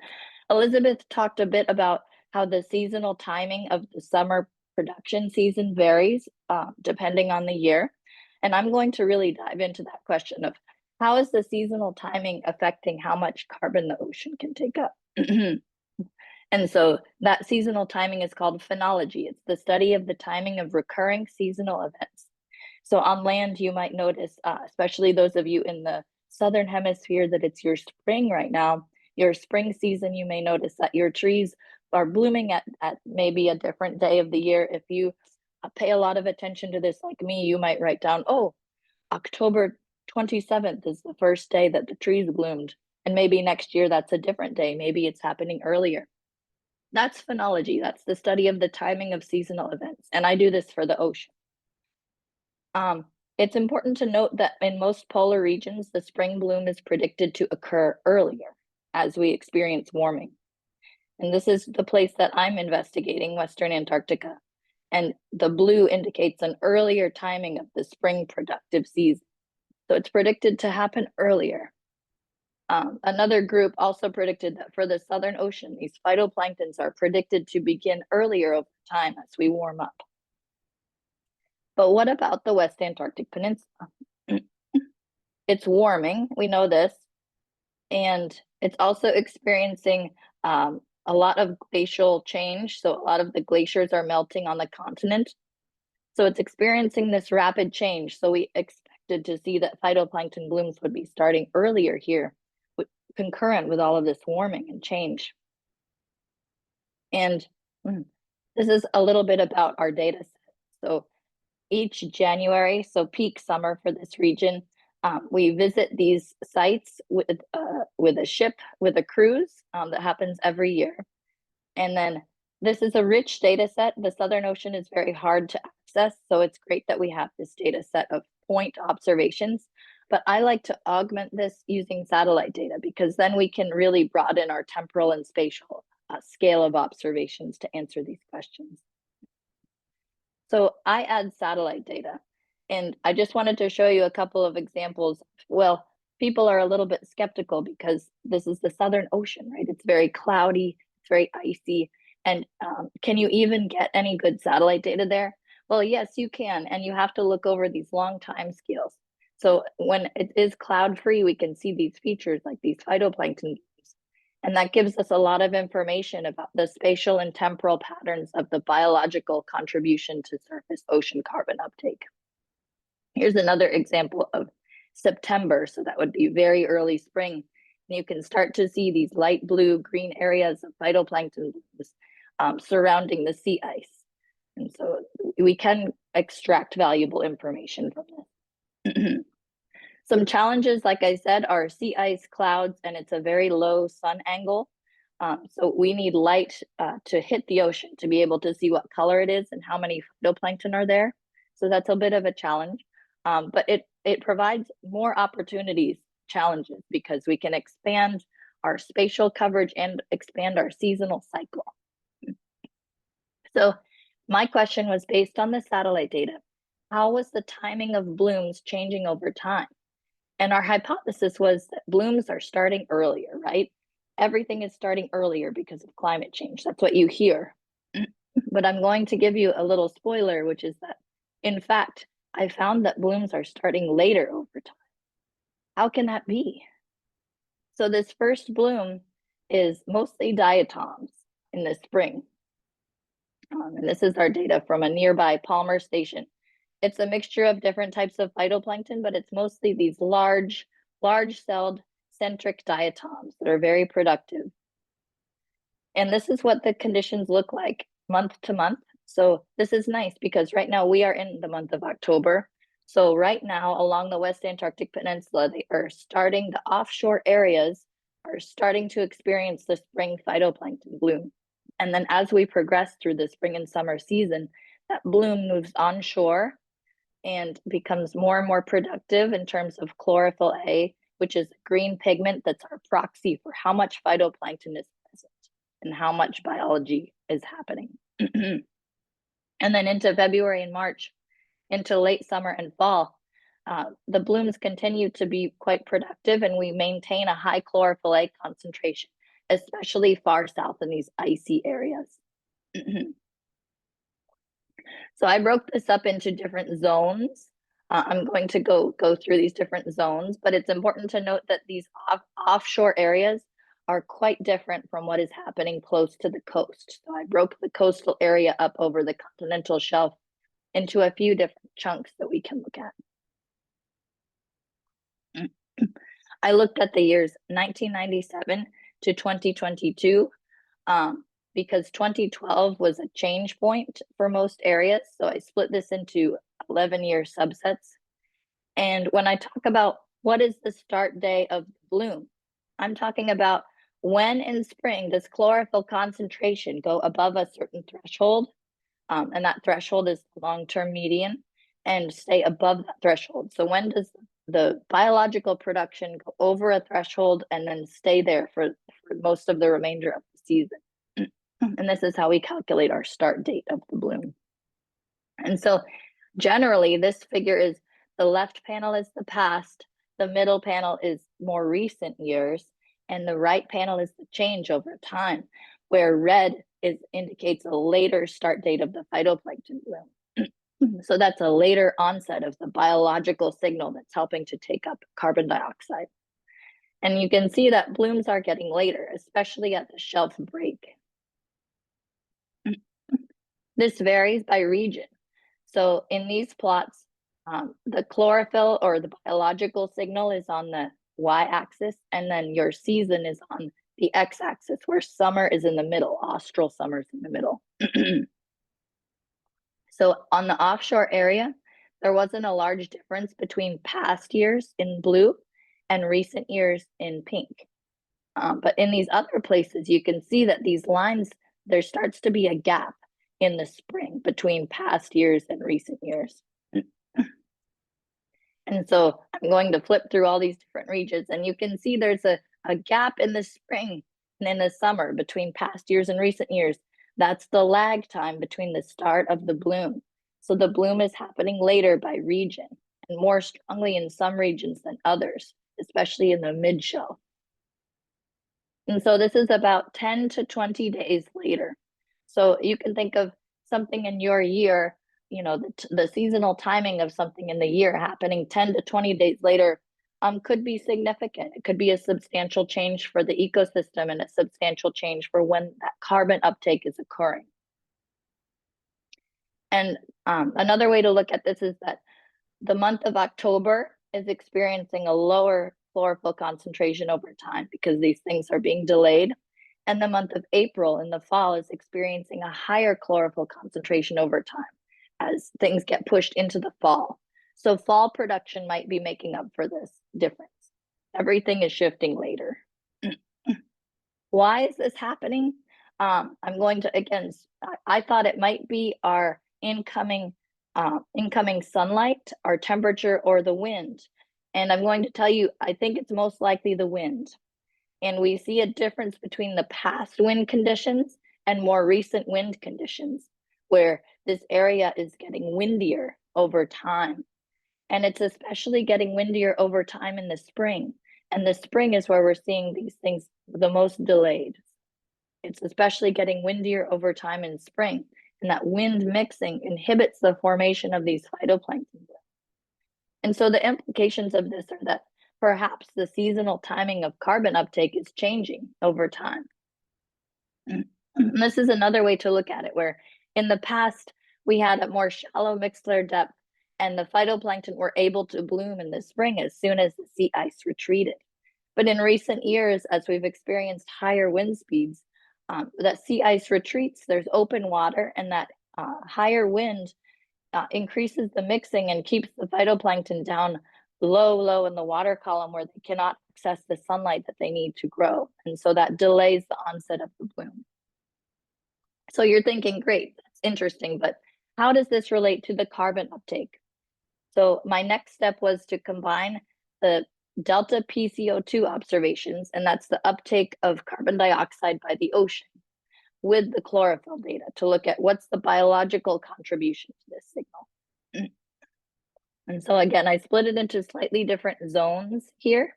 Elizabeth talked a bit about how the seasonal timing of the summer production season varies depending on the year. And I'm going to really dive into that question of how is the seasonal timing affecting how much carbon the ocean can take up? And so that seasonal timing is called phenology. It's the study of the timing of recurring seasonal events. So on land, you might notice, especially those of you in the southern hemisphere, that it's your spring right now. Your spring season, you may notice that your trees are blooming at maybe a different day of the year. If you pay a lot of attention to this like me, you might write down, oh, October 27th is the first day that the trees bloomed. And maybe next year that's a different day. Maybe it's happening earlier. That's phenology. That's the study of the timing of seasonal events. And I do this for the ocean. It's important to note that in most polar regions, the spring bloom is predicted to occur earlier as we experience warming. And this is the place that I'm investigating, Western Antarctica. And the blue indicates an earlier timing of the spring productive season. So it's predicted to happen earlier. Another group also predicted that for the Southern Ocean, these phytoplanktons are predicted to begin earlier over time as we warm up. But what about the West Antarctic Peninsula? It's warming, we know this, and it's also experiencing a lot of glacial change. So a lot of the glaciers are melting on the continent. So it's experiencing this rapid change. So we expected to see that phytoplankton blooms would be starting earlier here, concurrent with all of this warming and change. And this is a little bit about our data set. So each January, so peak summer for this region, we visit these sites with a ship, with a cruise that happens every year. And then this is a rich data set. The Southern Ocean is very hard to access, so it's great that we have this data set of point observations. But I like to augment this using satellite data, because then we can really broaden our temporal and spatial scale of observations to answer these questions. So I add satellite data, and I just wanted to show you a couple of examples. Well, people are a little bit skeptical because this is the Southern Ocean, right? It's very cloudy, it's very icy. And can you even get any good satellite data there? Well, yes, you can. And you have to look over these long time scales. So when it is cloud-free, we can see these features like these phytoplankton. And that gives us a lot of information about the spatial and temporal patterns of the biological contribution to surface ocean carbon uptake. Here's another example of September. So that would be very early spring. And you can start to see these light blue, green areas of phytoplankton surrounding the sea ice. And so we can extract valuable information from this. Some challenges, like I said, are sea ice, clouds, and it's a very low sun angle. So we need light to hit the ocean to be able to see what color it is and how many phytoplankton are there. So that's a bit of a challenge, but it provides more opportunities, challenges, because we can expand our spatial coverage and expand our seasonal cycle. So my question was based on the satellite data. How was the timing of blooms changing over time? And our hypothesis was that blooms are starting earlier, right? Everything is starting earlier because of climate change. That's what you hear. But I'm going to give you a little spoiler, which is that, in fact, I found that blooms are starting later over time. How can that be? So this first bloom is mostly diatoms in the spring. And this is our data from a nearby Palmer station. It's a mixture of different types of phytoplankton, but it's mostly these large-celled centric diatoms that are very productive. And this is what the conditions look like month to month. So this is nice because right now we are in the month of October. So right now along the West Antarctic Peninsula, they are starting, the offshore areas are starting to experience the spring phytoplankton bloom. And then as we progress through the spring and summer season, that bloom moves onshore and becomes more and more productive in terms of chlorophyll A, which is a green pigment that's our proxy for how much phytoplankton is present and how much biology is happening. And then into February and March, into late summer and fall, the blooms continue to be quite productive, and we maintain a high chlorophyll A concentration, especially far south in these icy areas. So I broke this up into different zones. I'm going to go through these different zones, but it's important to note that these offshore areas are quite different from what is happening close to the coast. So I broke the coastal area up over the continental shelf into a few different chunks that we can look at. I looked at the years 1997 to 2022 because 2012 was a change point for most areas. So I split this into 11-year subsets. And when I talk about what is the start day of bloom, I'm talking about when in spring does chlorophyll concentration go above a certain threshold, and that threshold is the long-term median, and stay above that threshold. So when does the biological production go over a threshold and then stay there for most of the remainder of the season? And this is how we calculate our start date of the bloom. And so generally, this figure is the left panel is the past, the middle panel is more recent years, and the right panel is the change over time, where red indicates a later start date of the phytoplankton bloom. So that's a later onset of the biological signal that's helping to take up carbon dioxide. And you can see that blooms are getting later, especially at the shelf break. This varies by region. So in these plots, the chlorophyll or the biological signal is on the y-axis, and then your season is on the x-axis, where summer is in the middle, austral summer is in the middle. So on the offshore area, there wasn't a large difference between past years in blue and recent years in pink. But in these other places, you can see that these lines, there starts to be a gap in the spring between past years and recent years. And so I'm going to flip through all these different regions, and you can see there's a gap in the spring and in the summer between past years and recent years. That's the lag time between the start of the bloom. So the bloom is happening later by region and more strongly in some regions than others, especially in the mid-shelf. And so this is about 10 to 20 days later. So you can think of something in your year, you know, the seasonal timing of something in the year happening 10 to 20 days later could be significant. It could be a substantial change for the ecosystem and a substantial change for when that carbon uptake is occurring. And another way to look at this is that the month of October is experiencing a lower chlorophyll concentration over time because these things are being delayed. And the month of April in the fall is experiencing a higher chlorophyll concentration over time as things get pushed into the fall. So fall production might be making up for this difference. Everything is shifting later. Why is this happening? I'm going to, again, I thought it might be our incoming sunlight, our temperature, or the wind. And I'm going to tell you, I think it's most likely the wind. And we see a difference between the past wind conditions and more recent wind conditions, where this area is getting windier over time. And it's especially getting windier over time in the spring. And the spring is where we're seeing these things the most delayed. It's especially getting windier over time in spring. And that wind mixing inhibits the formation of these phytoplankton. And so the implications of this are that perhaps the seasonal timing of carbon uptake is changing over time. And this is another way to look at it, where in the past, we had a more shallow mixed layer depth, and the phytoplankton were able to bloom in the spring as soon as the sea ice retreated. But in recent years, as we've experienced higher wind speeds, that sea ice retreats, there's open water, and that higher wind increases the mixing and keeps the phytoplankton down low in the water column where they cannot access the sunlight that they need to grow. And so that delays the onset of the bloom. So you're thinking, great, that's interesting, but how does this relate to the carbon uptake? So my next step was to combine the delta PCO2 observations, and that's the uptake of carbon dioxide by the ocean, with the chlorophyll data to look at what's the biological contribution to this signal. And so again, I split it into slightly different zones here,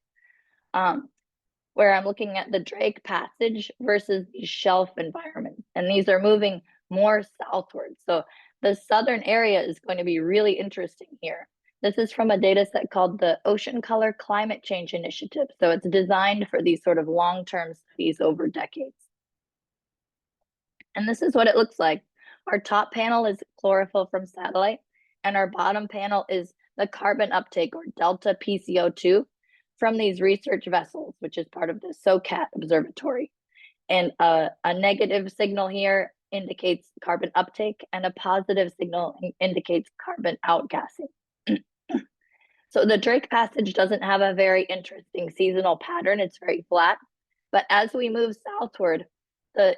where I'm looking at the Drake Passage versus the shelf environment. And these are moving more southward. So the southern area is going to be really interesting here. This is from a data set called the Ocean Color Climate Change Initiative. So it's designed for these sort of long-term studies over decades. And this is what it looks like. Our top panel is chlorophyll from satellite, and our bottom panel is the carbon uptake, or delta PCO2, from these research vessels, which is part of the SOCAT observatory. And a negative signal here indicates carbon uptake, and a positive signal indicates carbon outgassing. So the Drake Passage doesn't have a very interesting seasonal pattern. It's very flat. But as we move southward,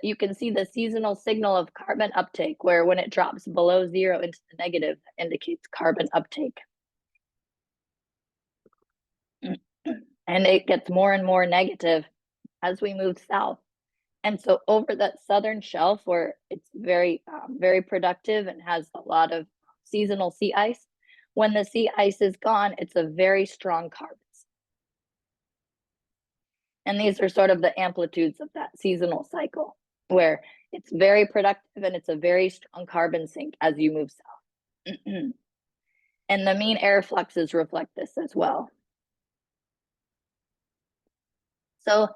you can see the seasonal signal of carbon uptake, where when it drops below 0 into the negative, that indicates carbon uptake. And it gets more and more negative as we move south. And so over that southern shelf, where it's very productive and has a lot of seasonal sea ice, when the sea ice is gone, it's a very strong carbon. And these are sort of the amplitudes of that seasonal cycle, where it's very productive and it's a very strong carbon sink as you move south. And the mean air fluxes reflect this as well. So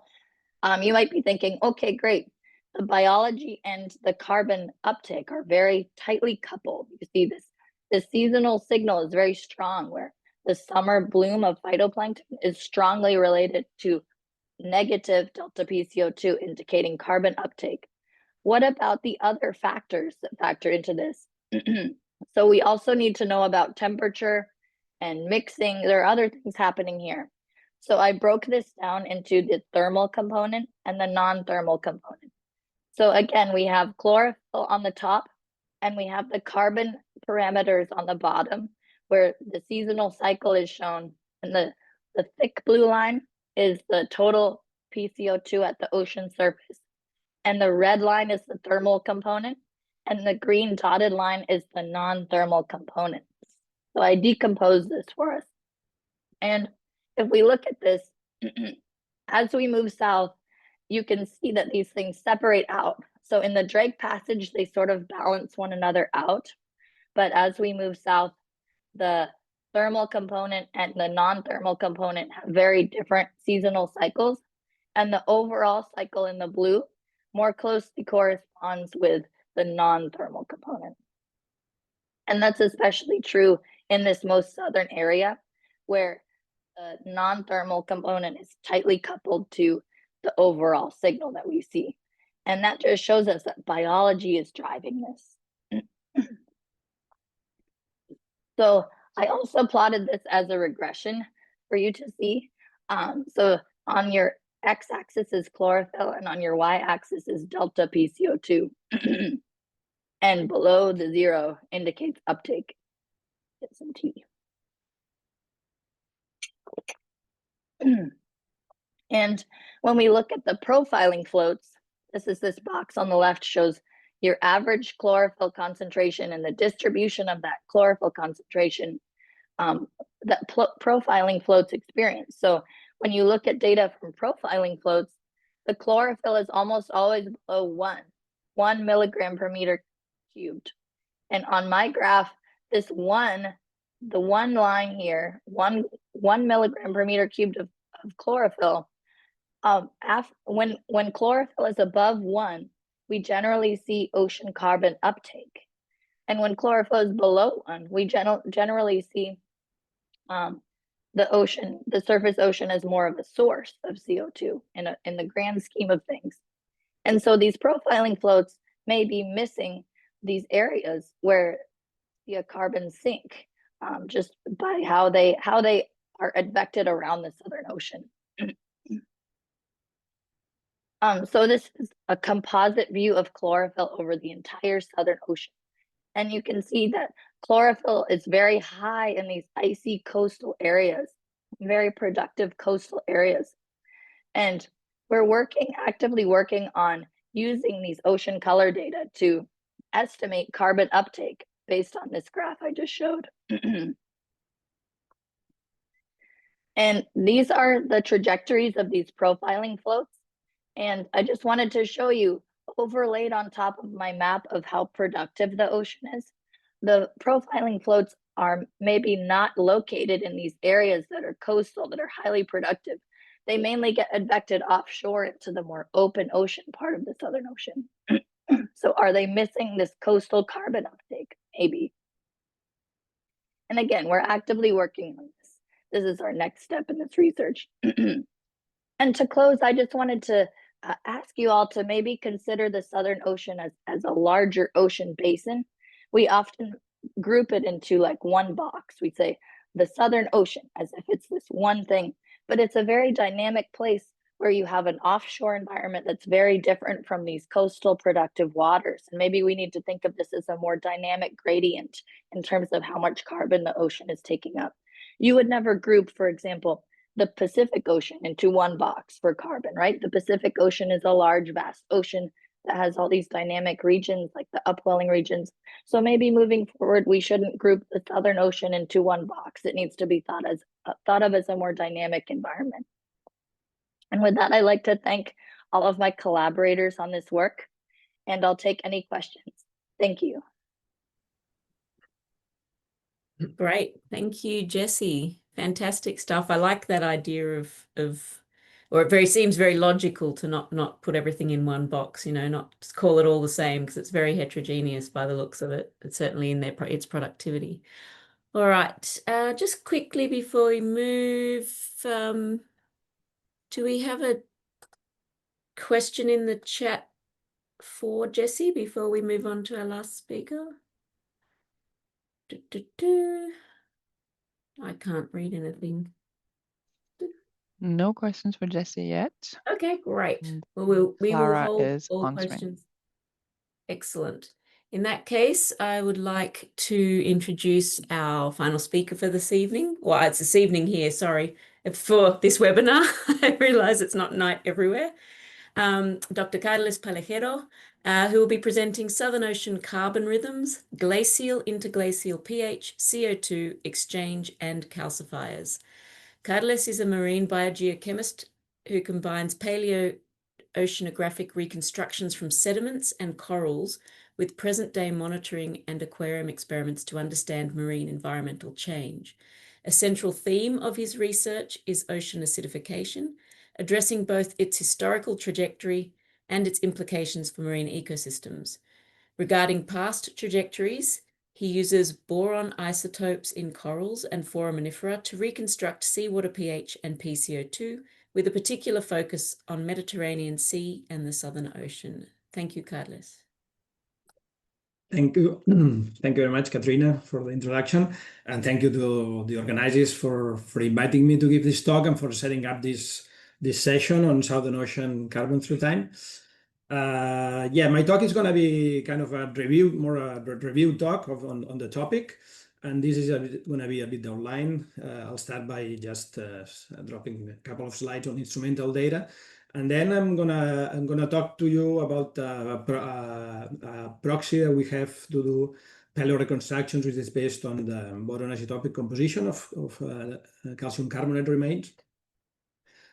you might be thinking, okay, great. The biology and the carbon uptake are very tightly coupled. You see this, the seasonal signal is very strong, where the summer bloom of phytoplankton is strongly related to negative delta PCO2, indicating carbon uptake. What about the other factors that factor into this? So we also need to know about temperature and mixing. There are other things happening here. So I broke this down into the thermal component and the non-thermal component. So again, we have chlorophyll on the top, and we have the carbon parameters on the bottom, where the seasonal cycle is shown. And the thick blue line is the total PCO2 at the ocean surface. And the red line is the thermal component, and the green dotted line is the non-thermal component. So I decompose this for us. And if we look at this, as we move south, you can see that these things separate out. So in the Drake Passage, they sort of balance one another out. But as we move south, the thermal component and the non-thermal component have very different seasonal cycles. And the overall cycle in the blue more closely corresponds with the non-thermal component. And that's especially true in this most southern area, where the non-thermal component is tightly coupled to the overall signal that we see. And that just shows us that biology is driving this. So I also plotted this as a regression for you to see. So on your x-axis is chlorophyll, and on your y-axis is delta PCO2. And below the 0 indicates uptake. Get some tea. And when we look at the profiling floats, this box on the left shows your average chlorophyll concentration and the distribution of that chlorophyll concentration that profiling floats experience. So when you look at data from profiling floats, the chlorophyll is almost always below 1 milligram per meter cubed. And on my graph, the one line here, one milligram per meter cubed of chlorophyll, when chlorophyll is above 1, we generally see ocean carbon uptake. And when chlorophyll is below 1, we generally see the surface ocean as more of a source of CO2 in the grand scheme of things. And so these profiling floats may be missing these areas where the carbons sink, just by how they are advected around the Southern Ocean. So this is a composite view of chlorophyll over the entire Southern Ocean. And you can see that chlorophyll is very high in these icy coastal areas, very productive coastal areas. And we're actively working on using these ocean color data to estimate carbon uptake based on this graph I just showed. And these are the trajectories of these profiling floats. And I just wanted to show you, overlaid on top of my map of how productive the ocean is, the profiling floats are maybe not located in these areas that are coastal, that are highly productive. They mainly get advected offshore into the more open ocean part of the Southern Ocean. So are they missing this coastal carbon uptake? Maybe. And again, we're actively working on this. This is our next step in this research. And to close, I just wanted to ask you all to maybe consider the Southern Ocean as a larger ocean basin. We often group it into like one box. We say the Southern Ocean as if it's this one thing, but it's a very dynamic place where you have an offshore environment that's very different from these coastal productive waters. And maybe we need to think of this as a more dynamic gradient in terms of how much carbon the ocean is taking up. You would never group, for example, the Pacific Ocean into one box for carbon, right? The Pacific Ocean is a large, vast ocean that has all these dynamic regions, like the upwelling regions. So maybe moving forward, we shouldn't group the Southern Ocean into one box. It needs to be thought of as a more dynamic environment. And with that, I'd like to thank all of my collaborators on this work, and I'll take any questions. Thank you. Great. Thank you, Jessie. Fantastic stuff. I like that idea or it seems very logical to not put everything in one box, not just call it all the same, because it's very heterogeneous by the looks of it. It's certainly in its productivity. All right. Just quickly before we move, do we have a question in the chat for Jessie before we move on to our last speaker? I can't read anything. No questions for Jessie yet. Okay, great. And Well, we will Clara hold is all answering. questions. Excellent. In that case, I would like to introduce our final speaker for this evening. Well, it's this evening here, sorry, for this webinar. I realize it's not night everywhere. Dr. Carlos Palejero, who will be presenting Southern Ocean carbon rhythms, glacial interglacial pH, CO2 exchange, and calcifiers. Carlos is a marine biogeochemist who combines paleo oceanographic reconstructions from sediments and corals with present-day monitoring and aquarium experiments to understand marine environmental change. A central theme of his research is ocean acidification, addressing both its historical trajectory and its implications for marine ecosystems. Regarding past trajectories, he uses boron isotopes in corals and foraminifera to reconstruct seawater pH and PCO2, with a particular focus on Mediterranean Sea and the Southern Ocean. Thank you, Carlos. Thank you. Thank you very much, Katherina, for the introduction. And thank you to the organizers for inviting me to give this talk and for setting up this session on Southern Ocean carbon through time. My talk is going to be kind of a review talk on the topic. And this is going to be a bit outline. I'll start by just dropping a couple of slides on instrumental data. And then I'm gonna talk to you about a proxy that we have to do paleo reconstructions, which is based on the boron isotopic composition of calcium carbonate remains.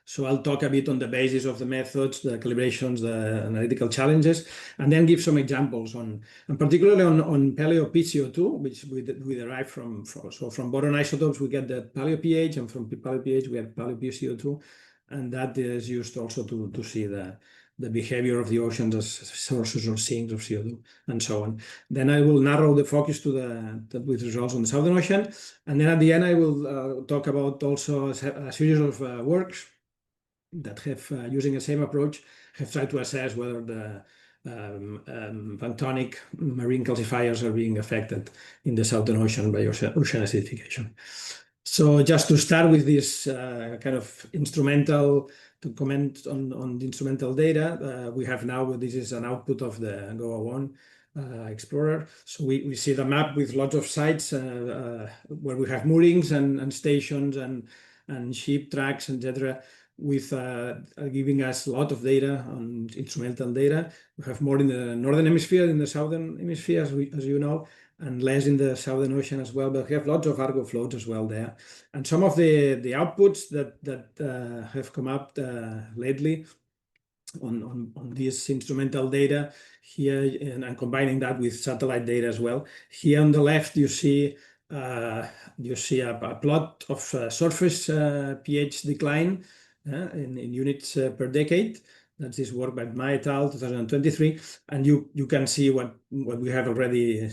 So I'll talk a bit on the basis of the methods, the calibrations, the analytical challenges, and then give some examples and particularly on paleo PCO2, which we derive from boron isotopes, we get the paleo pH, and from paleo pH we have paleo PCO2. And that is used also to see the behavior of the oceans as sources or sinks of CO2 and so on. Then I will narrow the focus with results on the Southern Ocean. And then at the end, I will talk about also a series of works that have, using the same approach, have tried to assess whether the planktonic marine calcifiers are being affected in the Southern Ocean by ocean acidification. So just to start with this kind of instrumental, to comment on the instrumental data, we have now, this is an output of the GOA-ON Explorer. So we see the map with lots of sites where we have moorings and stations and ship tracks, etc., with giving us a lot of data on instrumental data. We have more in the Northern Hemisphere, in the Southern Hemisphere, as you know, and less in the Southern Ocean as well, but we have lots of Argo floats as well there. And some of the outputs that have come up lately on this instrumental data here, and combining that with satellite data as well. Here on the left, you see a plot of surface pH decline in units per decade. That's this work by Ma et al. 2023, and you can see what we have already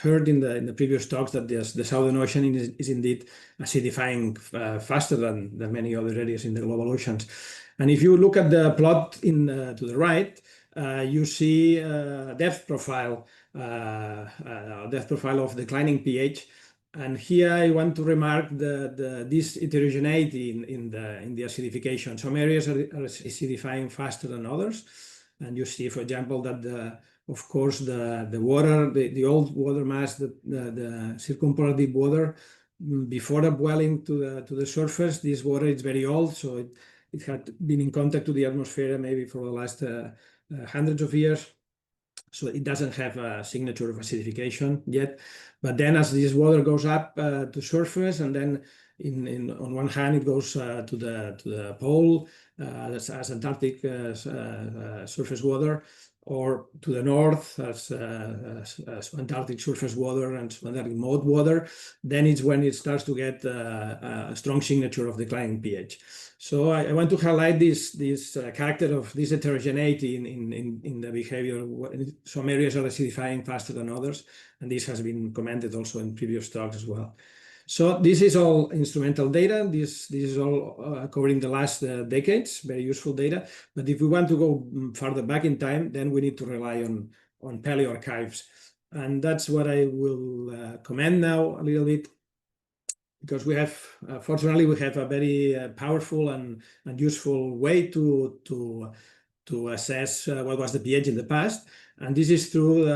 heard in the previous talks, that the Southern Ocean is indeed acidifying faster than many other areas in the global oceans. And if you look at the plot to the right, you see depth profile of declining pH. And here I want to remark this heterogeneity in the acidification. Some areas are acidifying faster than others, and you see, for example, that of course the water, the old water mass, the circumpolar deep water, before upwelling to the surface, this water is very old, so it had been in contact with the atmosphere maybe for the last hundreds of years. So it doesn't have a signature of acidification yet. But then as this water goes up to surface, and then on one hand it goes to the pole as Antarctic surface water, or to the north as Antarctic surface water and Antarctic mode water, then it's when it starts to get a strong signature of declining pH. So I want to highlight this character of this heterogeneity in the behavior. Some areas are acidifying faster than others, and this has been commented also in previous talks as well. So this is all instrumental data. This is all covering the last decades, very useful data. But if we want to go further back in time, then we need to rely on paleo archives. And that's what I will comment now a little bit, because we have, fortunately, we have a very powerful and useful way to assess what was the pH in the past. And this is through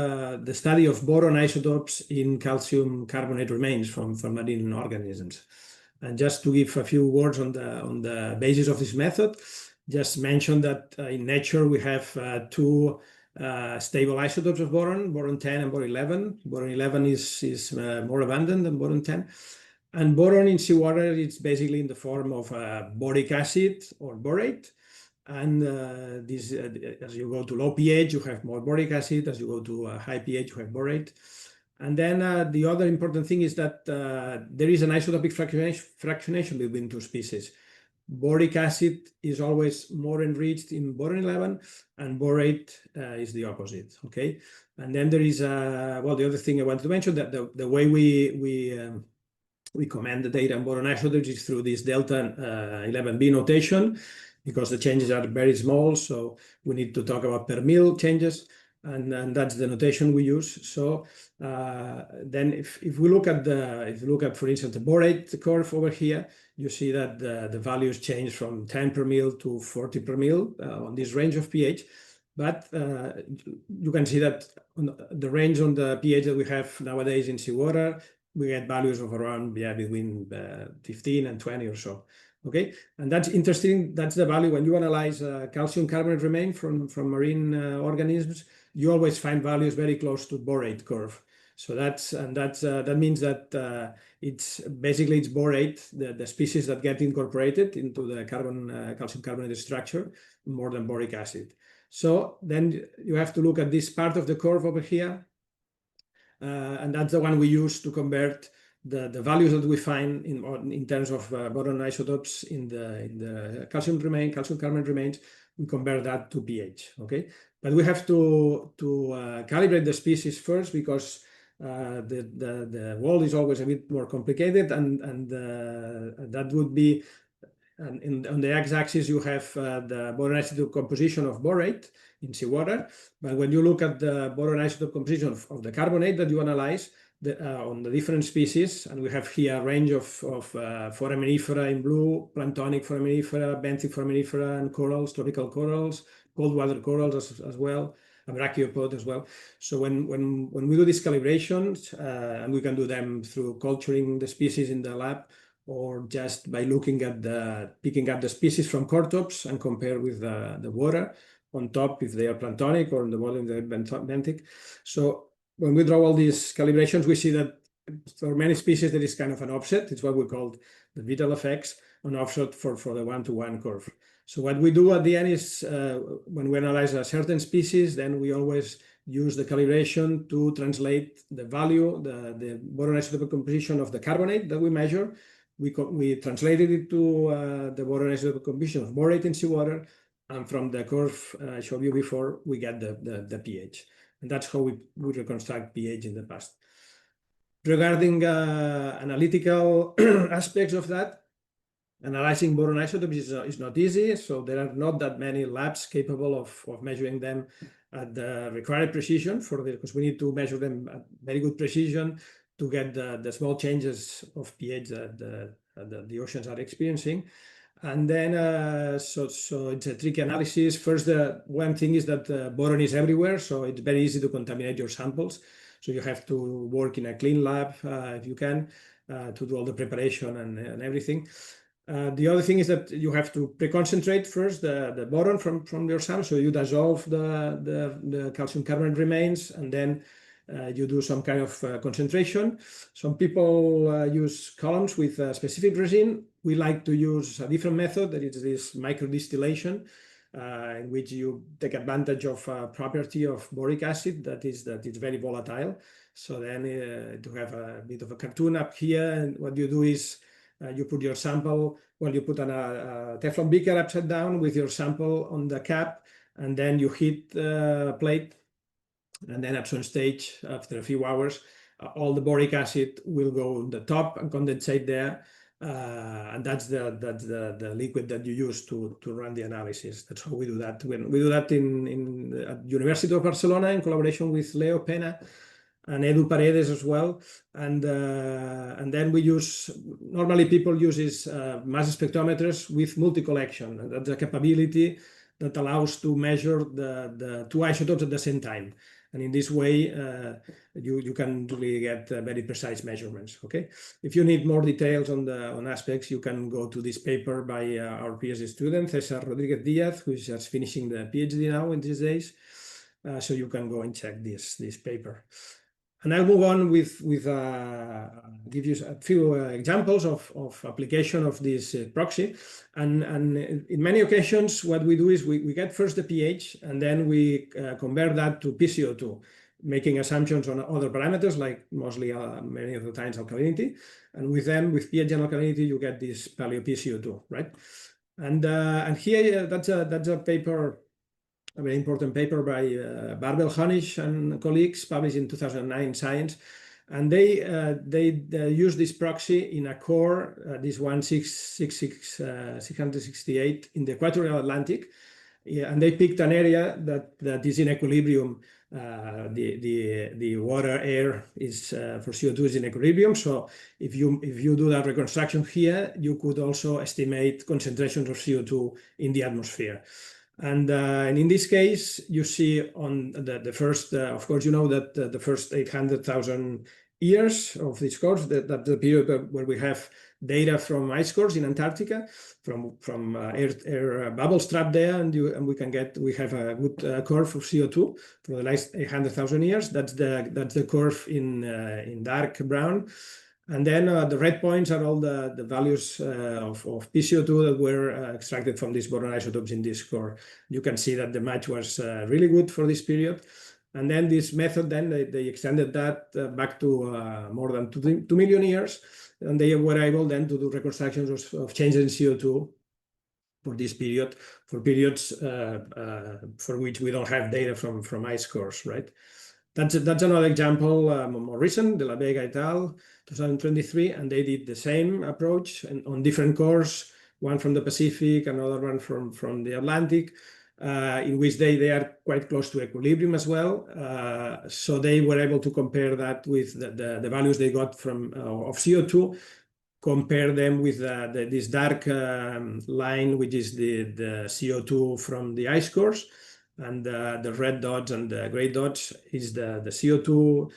the study of boron isotopes in calcium carbonate remains from marine organisms. And just to give a few words on the basis of this method, just mention that in nature we have two stable isotopes of boron, boron 10 and boron 11. Boron 11 is more abundant than boron 10. And boron in seawater, it's basically in the form of boric acid or borate. And this, as you go to low pH, you have more boric acid. As you go to high pH, you have borate. And then the other important thing is that there is an isotopic fractionation between two species. Boric acid is always more enriched in boron 11, and borate is the opposite. Okay, and then there is well, the other thing I wanted to mention, that the way we comment the data on boron isotopes is through this delta 11b notation, because the changes are very small, so we need to talk about per mil changes, and that's the notation we use. So then if we look at for instance the borate curve over here, you see that the values change from 10 per mil to 40 per mil on this range of pH. But you can see that on the range on the pH that we have nowadays in seawater, we get values of around between 15 and 20 or so. Okay, and that's interesting. That's the value when you analyze calcium carbonate remain from marine organisms. You always find values very close to borate curve. So that means that it's borate, the species that get incorporated into the calcium carbonate structure more than boric acid. So then you have to look at this part of the curve over here, and that's the one we use to convert the values that we find in terms of boron isotopes in the calcium carbonate remains. We convert that to pH. Okay, but we have to calibrate the species first, because the world is always a bit more complicated, and that would be And on the x-axis, you have the boron isotope composition of borate in seawater. But when you look at the boron isotope composition of the carbonate that you analyze on the different species, and we have here a range of foraminifera in blue, planktonic foraminifera, benthic foraminifera, and corals, tropical corals, cold water corals as well, a brachiopod as well. So when we do these calibrations, and we can do them through culturing the species in the lab, or just by looking at picking up the species from core tops and compare with the water on top if they are planktonic, or on the bottom they're benthic. So when we draw all these calibrations, we see that for many species there is kind of an offset. It's what we call the Vital effects, an offset for the one-to-one curve. So what we do at the end is when we analyze a certain species, then we always use the calibration to translate the value, the boron isotope composition of the carbonate that we measure. We translated it to the boron isotope composition of borate in seawater, and from the curve I showed you before, we get the pH. And that's how we reconstruct pH in the past. Regarding analytical aspects of that, analyzing boron isotopes is not easy, so there are not that many labs capable of measuring them at the required precision because we need to measure them at very good precision to get the small changes of pH that the oceans are experiencing. And then, so it's a tricky analysis. First, one thing is that boron is everywhere, so it's very easy to contaminate your samples. So you have to work in a clean lab if you can to do all the preparation and everything. The other thing is that you have to pre-concentrate first the boron from your sample. So you dissolve the calcium carbonate remains, and then you do some kind of concentration. Some people use columns with a specific resin. We like to use a different method, that is this microdistillation, in which you take advantage of a property of boric acid that it's very volatile. So then to have a bit of a cartoon up here, and what you do is you put your sample, you put a Teflon beaker upside down with your sample on the cap, and then you heat the plate. And then at some stage, after a few hours, all the boric acid will go on the top and condensate there. And that's the liquid that you use to run the analysis. That's how we do that. We do that at University of Barcelona in collaboration with Leo Pena and Edu Paredes as well. And then we normally people use mass spectrometers with multi-collection. And that's a capability that allows to measure the two isotopes at the same time. And in this way, you can really get very precise measurements. Okay. If you need more details on aspects, you can go to this paper by our PhD student Cesar Rodriguez Diaz, who is just finishing the PhD now in these days. So you can go and check this paper. And I'll move on with give you a few examples of application of this proxy. And in many occasions, what we do is we get first the pH, and then we convert that to PCO2, making assumptions on other parameters, like mostly many of the times alkalinity. And with pH and alkalinity, you get this paleo PCO2, right? And here, that's a paper, a very important paper by Barbel Honish and colleagues, published in 2009 Science. And they use this proxy in a core, this 668 in the equatorial Atlantic. Yeah, and they picked an area that is in equilibrium. The water air is for CO2 is in equilibrium. So if you do that reconstruction here, you could also estimate concentrations of CO2 in the atmosphere. And in this case, you see on the first, of course, you know that the first 800,000 years of this course, that the period where we have data from ice cores in Antarctica, from air bubbles trapped there, and we have a good curve of CO2 for the last 800,000 years. That's the curve in dark brown. And then the red points are all the values of PCO2 that were extracted from these boron isotopes in this core. You can see that the match was really good for this period. And then this method, then they extended that back to more than 2 million years. And they were able then to do reconstructions of changes in CO2 for this period, for periods for which we don't have data from ice cores, right? That's another example, more recent, De La Vega et al., 2023, and they did the same approach and on different cores one from the Pacific, another one from the Atlantic, in which they are quite close to equilibrium as well. So they were able to compare that with the values they got from of CO2, compare them with this dark line, which is the CO2 from the ice cores, and the red dots and the gray dots is the CO2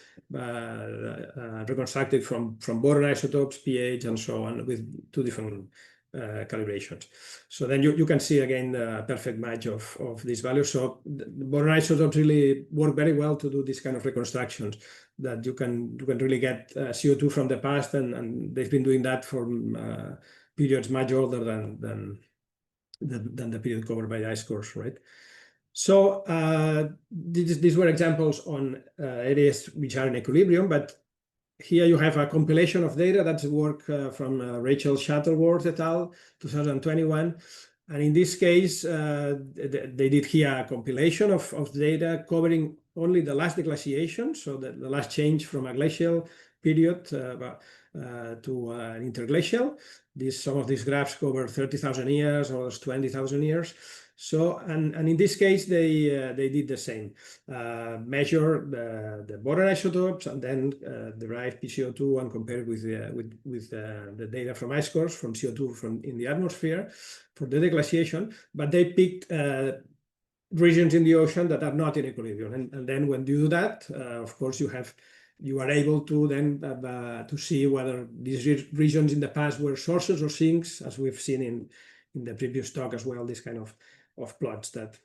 reconstructed from boron isotopes, pH, and so on, with 2 different calibrations. So then you can see again the perfect match of these values. So the boron isotopes really work very well to do this kind of reconstructions, that you can really get CO2 from the past, and they've been doing that for periods much older than the period covered by ice cores, right? So these were examples on areas which are in equilibrium, but here you have a compilation of data. That's work from Rachel Shuttleworth et al. 2021. And in this case, they did here a compilation of data covering only the last deglaciation, so the last change from a glacial period to an interglacial. Some of these graphs cover 30,000 years, others 20,000 years. So, and in this case, they did the same, measure the boron isotopes, and then derive PCO2 and compare with the data from ice cores, from CO2 in the atmosphere for the deglaciation. But they picked regions in the ocean that are not in equilibrium, and then when you do that, of course, you are able to then to see whether these regions in the past were sources or sinks, as we've seen in the previous talk as well, this kind of plots. That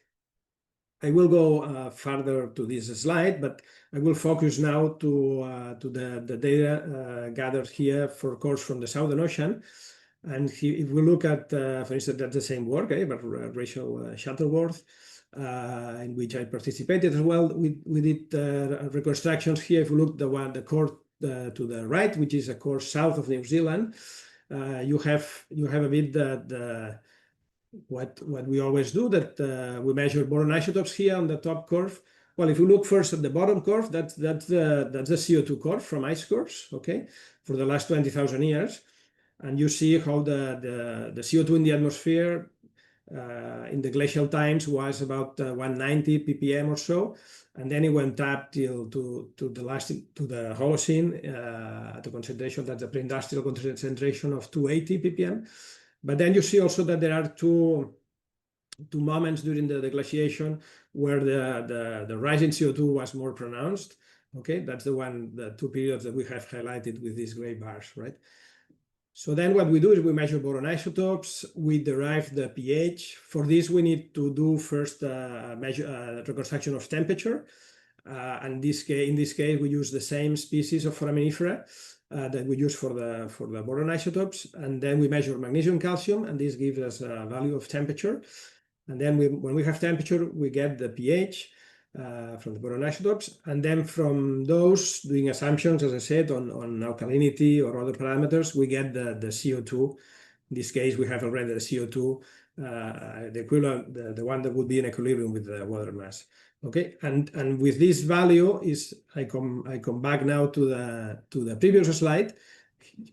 I will go further to this slide, but I will focus now to the data gathered here for cores from the Southern Ocean. And if we look at, for instance, that's the same work, but Rachel Shuttleworth, in which I participated as well. We did reconstructions here. If you look the core to the right, which is a core south of New Zealand, you have a bit what we always do, that we measure boron isotopes here on the top curve. Well, if you look first at the bottom curve, that's the CO2 curve from ice cores, okay, for the last 20,000 years, and you see how the CO2 in the atmosphere in the glacial times was about 190 ppm or so, and then it went up till to the Holocene at a concentration, that's the pre-industrial concentration of 280 ppm. But then you see also that there are two moments during the deglaciation where the rise in CO2 was more pronounced. Okay, that's the 2 periods that we have highlighted with these gray bars, right? So then what we do is we measure boron isotopes, we derive the pH. For this, we need to do first reconstruction of temperature. And in this case, we use the same species of foraminifera that we use for the boron isotopes. And then we measure magnesium, calcium, and this gives us a value of temperature. And then when we have temperature, we get the pH from the boron isotopes. And then from those, doing assumptions, as I said, on alkalinity or other parameters, we get the CO2. In this case, we have already the CO2, the equivalent, the one that would be in equilibrium with the water mass. Okay, and with this value I come back now to the previous slide.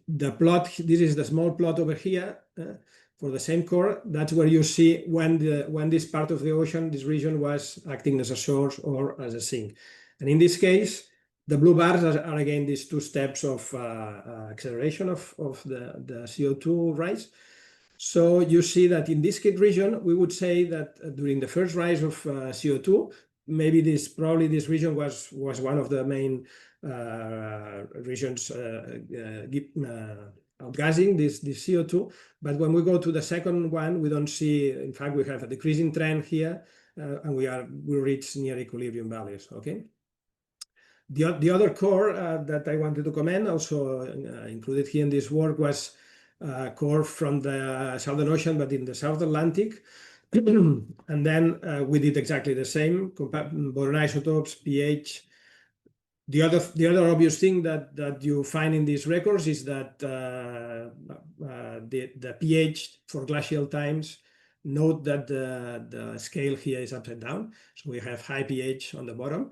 The plot, this is the small plot over here for the same core. That's where you see when this part of the ocean, this region, was acting as a source or as a sink. And in this case, the blue bars are again these 2 steps of acceleration of the CO2 rise. So you see that in this region, we would say that during the first rise of CO2, maybe this region was one of the main regions outgassing this CO2. But when we go to the second one, we don't see. In fact, we have a decreasing trend here, and we reach near equilibrium values. Okay. The other core that I wanted to comment, also included here in this work, was a core from the Southern Ocean, but in the South Atlantic. And then we did exactly the same, boron isotopes, pH. The other obvious thing that you find in these records is that the pH for glacial times, note that the scale here is upside down. So we have high pH on the bottom.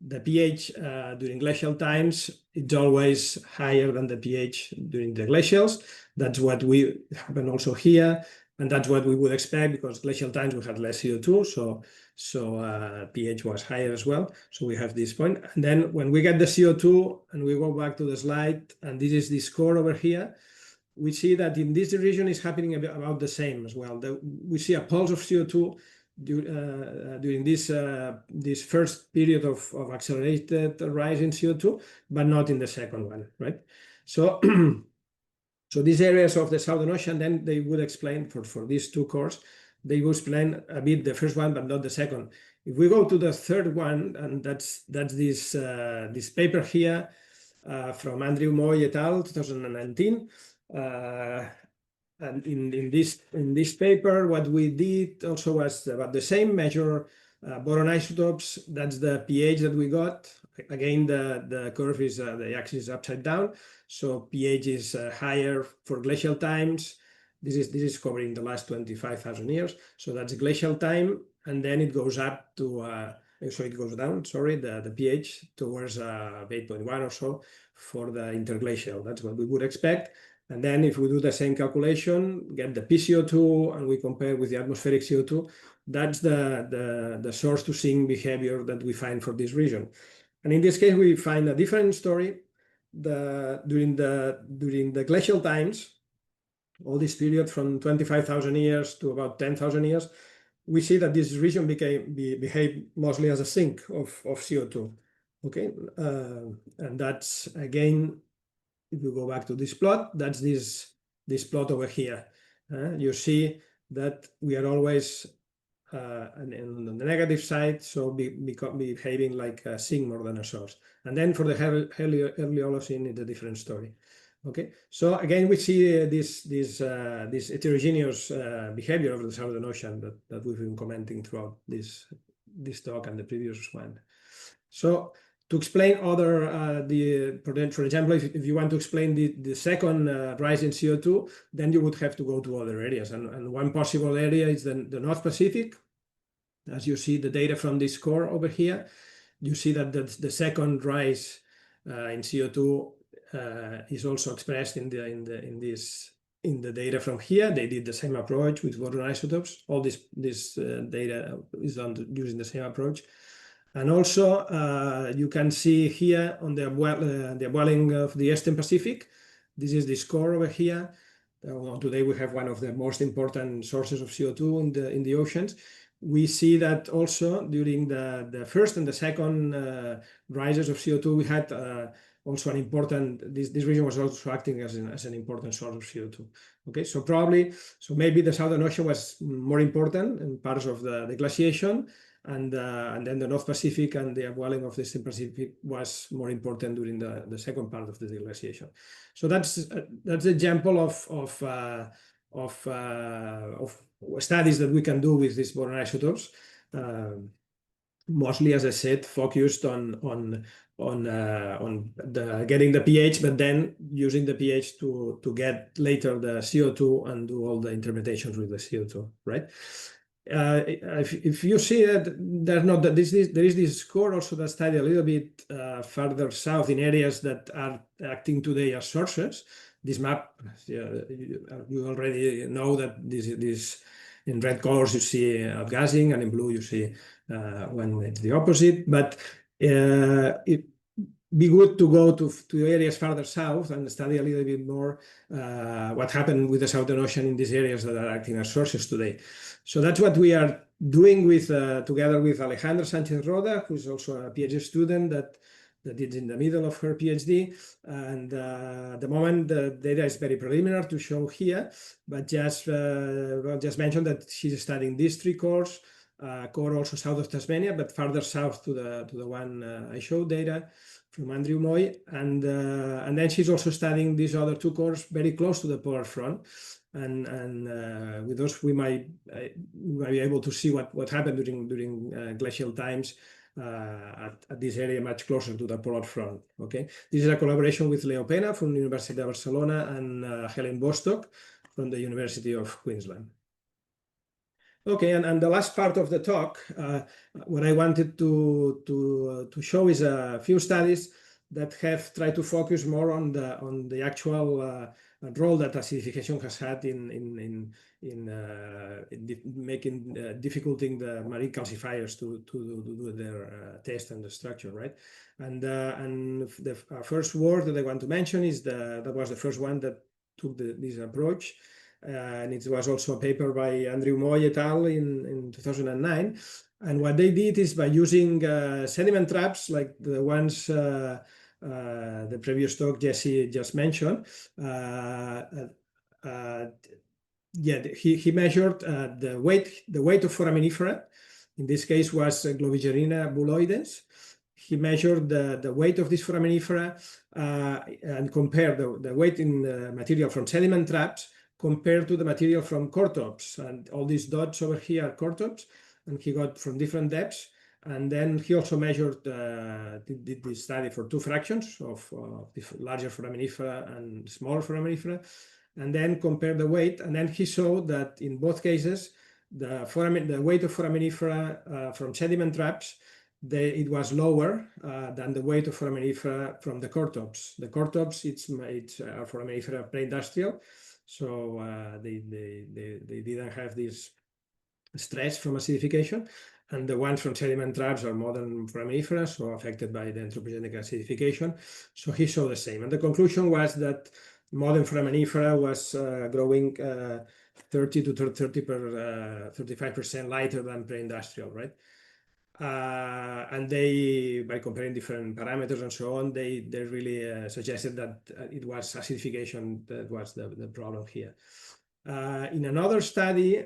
the pH during glacial times, it's always higher than the pH during the glacials. That's what we happen also here, and that's what we would expect because glacial times we had less CO2, so pH was higher as well. So we have this point. And then when we get the CO2 and we go back to the slide, and this is the score over here, we see that in this region is happening about the same as well. We see a pulse of CO2 during this first period of accelerated rise in CO2, but not in the second one, right? So, so these areas of the Southern Ocean, then they would explain for these two cores, they will explain a bit the first one, but not the second. If we go to the third one, and that's this paper here from Andrew Moy et al. 2019. And in this paper, what we did also was about the same measure boron isotopes. That's the pH that we got. Again, the curve is the axis is upside down, so pH is higher for glacial times. This is covering the last 25,000 years. So that's glacial time, and then it goes up to so it goes down. Sorry, the pH towards 8.1 or so for the interglacial. That's what we would expect. And then if we do the same calculation, get the PCO2, and we compare with the atmospheric CO2, that's the source to sink behavior that we find for this region. And in this case, we find a different story. During the glacial times, all this period from 25,000 years to about 10,000 years, we see that this region behaved mostly as a sink of CO2. Okay, and that's again. If you go back to this plot, that's this plot over here. You see that we are always on the negative side, so behaving like a sink more than a source. And then for the early Holocene, it's a different story. Okay, so again we see this heterogeneous behavior of the Southern Ocean that we've been commenting throughout this talk and the previous one. So to explain other, for example, if you want to explain the second rise in CO2, then you would have to go to other areas. And one possible area is the North Pacific. As you see the data from this core over here, you see that the second rise in CO2 is also expressed in the data from here. They did the same approach with boron isotopes. All this data is done using the same approach. And also, you can see here on the upwelling of the Eastern Pacific. This is the score over here. Today we have one of the most important sources of CO2 in the oceans. We see that also during the first and the second rises of CO2, we had also an important. This region was also acting as an important source of CO2. Okay, so maybe the Southern Ocean was more important in parts of the glaciation. And then the North Pacific and the upwelling of the Eastern Pacific was more important during the second part of the deglaciation. So that's the example of studies that we can do with these boron isotopes. Mostly, as I said, focused on getting the pH, but then using the pH to get later the CO2 and do all the interpretations with the CO2, right? If you see that there is this score also that study a little bit further south in areas that are acting today as sources. This map, you already know that this in red colors you see outgassing, and in blue you see when it's the opposite. But it be good to go to areas farther south and study a little bit more what happened with the Southern Ocean in these areas that are acting as sources today. So that's what we are doing with together with Alejandra Sanchez Roda, who is also a PhD student that is in the middle of her PhD. And at the moment, the data is very preliminary to show here, but just mention that she's studying these three cores, core also south of Tasmania, but farther south to the one I showed data from Andrew Moy, and then she's also studying these other two cores very close to the polar front, and with those we might be able to see what happened during glacial times at this area much closer to the polar front. Okay, this is a collaboration with Leo Pena from the University of Barcelona and Helen Bostock from the University of Queensland. Okay, and the last part of the talk, what I wanted to show is a few studies that have tried to focus more on the actual role that acidification has had in making difficulting the marine calcifiers to do their test and the structure, right? And the first work that I want to mention is that was the first one that took this approach. And it was also a paper by Andrew Moy et al. in 2009. And what they did is by using sediment traps like the ones the previous talk Jesse just mentioned. He measured the weight of foraminifera. In this case was Globigerina bulloides. He measured the weight of this foraminifera and compared the weight in the material from sediment traps compared to the material from core tops. And all these dots over here are core tops, and he got from different depths. And then he also measured, did this study for two fractions of larger foraminifera and smaller foraminifera, and then compared the weight. And then he showed that in both cases, the weight of foraminifera from sediment traps, it was lower than the weight of foraminifera from the core tops. The core tops, it's foraminifera pre-industrial, so they didn't have this stress from acidification. And the ones from sediment traps are modern foraminifera, so affected by the anthropogenic acidification. So he showed the same. And the conclusion was that modern foraminifera was growing 30 to 35% lighter than pre-industrial, right? And they, by comparing different parameters and so on, they really suggested that it was acidification that was the problem here. In another study,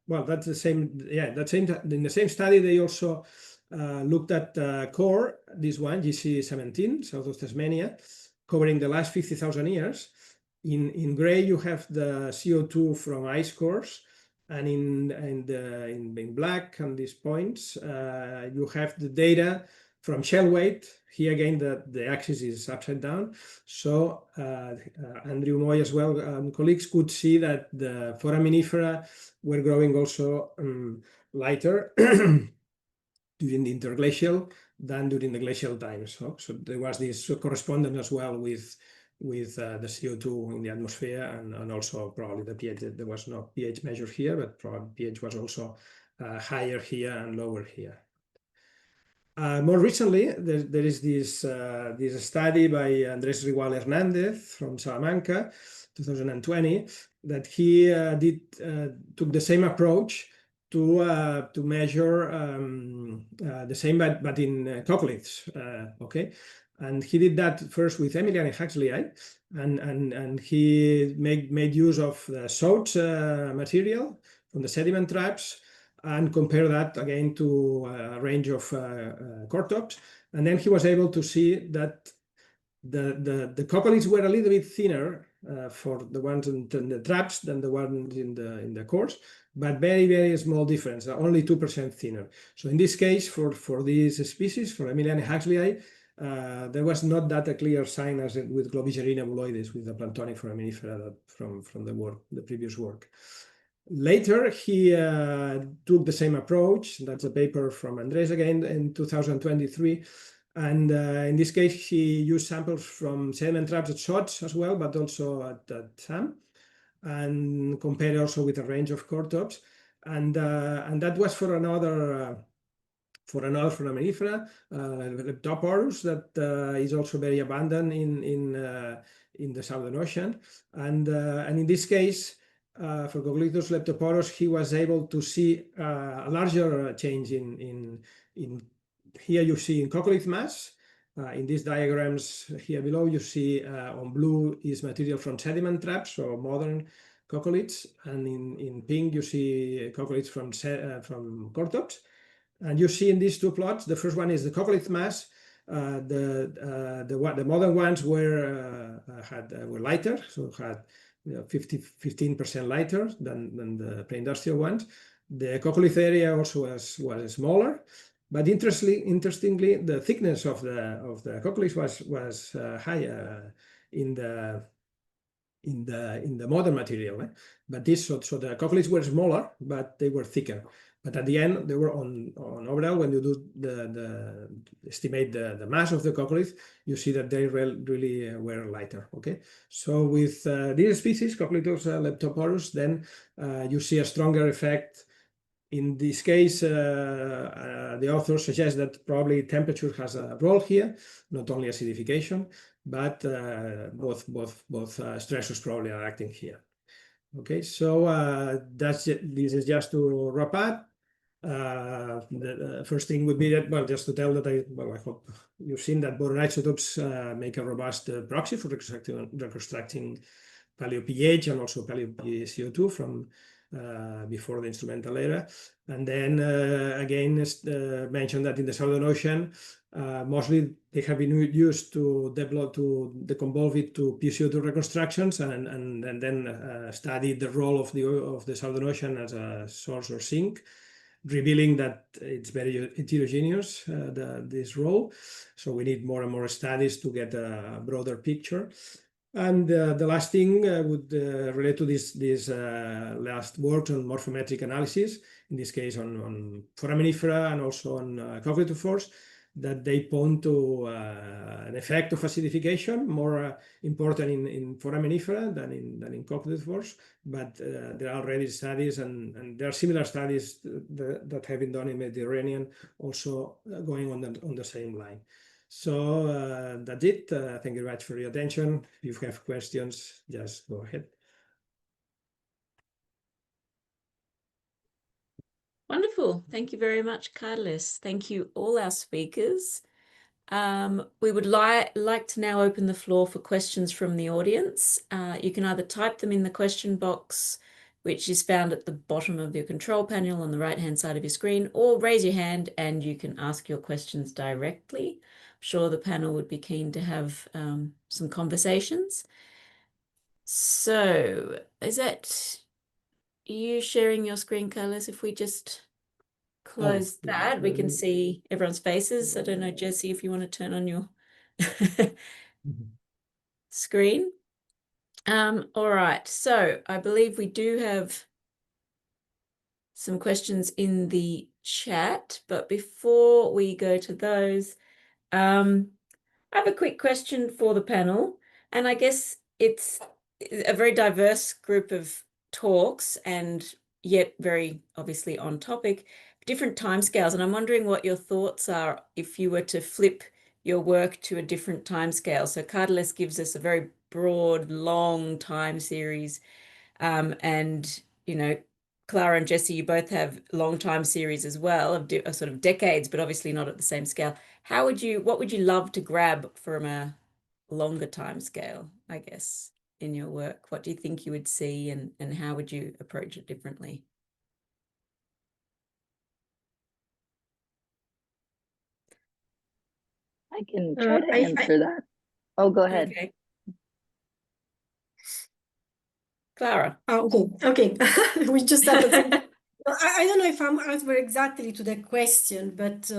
well, that's the same, in the same study, they also looked at core, this one, GC17, south of Tasmania, covering the last 50,000 years. In gray, you have the CO2 from ice cores, and in black on these points, you have the data from shell weight. Here again, the axis is upside down. So Andrew Moy as well and colleagues could see that the foraminifera were growing also lighter during the interglacial than during the glacial times. So there was this correspondence as well with the CO2 in the atmosphere and also probably the pH. There was no pH measure here, but probably pH was also higher here and lower here. More recently, there is this study by Andrés Rigual Hernández from Salamanca, 2020, that he took the same approach to measure the same, but in coccoliths, okay? And he did that first with Emilian Huxley, and he made use of the SOTS material from the sediment traps, and compare that again to a range of core tops. And then he was able to see that the coccoliths were a little bit thinner for the ones in the traps than the ones in the cores, but very, very small difference, only 2% thinner. So in this case, for these species, for Emilian Huxley, there was not that a clear sign as with Globigerina bulloides, with the planktonic foraminifera from the previous work. Later, he took the same approach. That's a paper from Andrés again in 2023. And in this case, he used samples from sediment traps at SOTS as well, but also at SAM, and compared also with a range of core tops. And that was for another foraminifera, Leptoporus, that is also very abundant in the Southern Ocean. And in this case, for Coccolithus leptoporus, he was able to see a larger change in here you see in coccolith mass. In these diagrams here below, you see on blue is material from sediment traps, so modern coccoliths, and in pink you see coccoliths from core tops. And you see in these two plots, the first one is the coccolith mass. The modern ones were lighter, so had 15% lighter than the pre-industrial ones. The coccolith area also was smaller, but interestingly, the thickness of the coccolith was higher in the in the modern material. But this, so the coccoliths were smaller, but they were thicker. But at the end, they were on overall, when you do the estimate the mass of the coccolith, you see that they really were lighter. Okay, so with this species, Coccolithos leptoporus, then you see a stronger effect. In this case, the author suggests that probably temperature has a role here, not only acidification, but both stressors probably are acting here. Okay, so this is just to wrap up. The first thing would be that, well, just to tell that I hope you've seen that boron isotopes make a robust proxy for reconstructing paleo pH and also paleo CO2 from before the instrumental era. And then again, mentioned that in the Southern Ocean, mostly they have been used to develop, to deconvolve it to PCO2 reconstructions, and then study the role of the Southern Ocean as a source or sink, revealing that it's very heterogeneous, this role. So we need more and more studies to get a broader picture. And the last thing would relate to this last work on morphometric analysis, in this case on foraminifera and also on coccolithophores, that they point to an effect of acidification, more important in foraminifera than in coccolithophores. But there are already studies, and there are similar studies that have been done in Mediterranean, also going on the same line. So that's it. Thank you very much for your attention. If you have questions, just go ahead. Wonderful. Thank you very much, Carlos. Thank you, all our speakers. We would like to now open the floor for questions from the audience. You can either type them in the question box, which is found at the bottom of your control panel on the right-hand side of your screen, or raise your hand and you can ask your questions directly. I'm sure the panel would be keen to have some conversations. So is that you sharing your screen, Carlos? If we just close that, we can see everyone's faces. I don't know, Jesse, if you want to turn on your screen. All right, so I believe we do have some questions in the chat, but before we go to those, I have a quick question for the panel, and I guess it's a very diverse group of talks and yet very obviously on topic, different timescales, and I'm wondering what your thoughts are if you were to flip your work to a different timescale. So Carlos gives us a very broad, long time series, and you know, Clara and Jesse, you both have long time series as well, of sort of decades, but obviously not at the same scale. What would you love to grab from a longer time scale, I guess, in your work? What do you think you would see, and how would you approach it differently? I can try to answer that. Oh, go ahead. Okay. Clara. Oh, okay. We just started. I don't know if I'm answering exactly to that question, but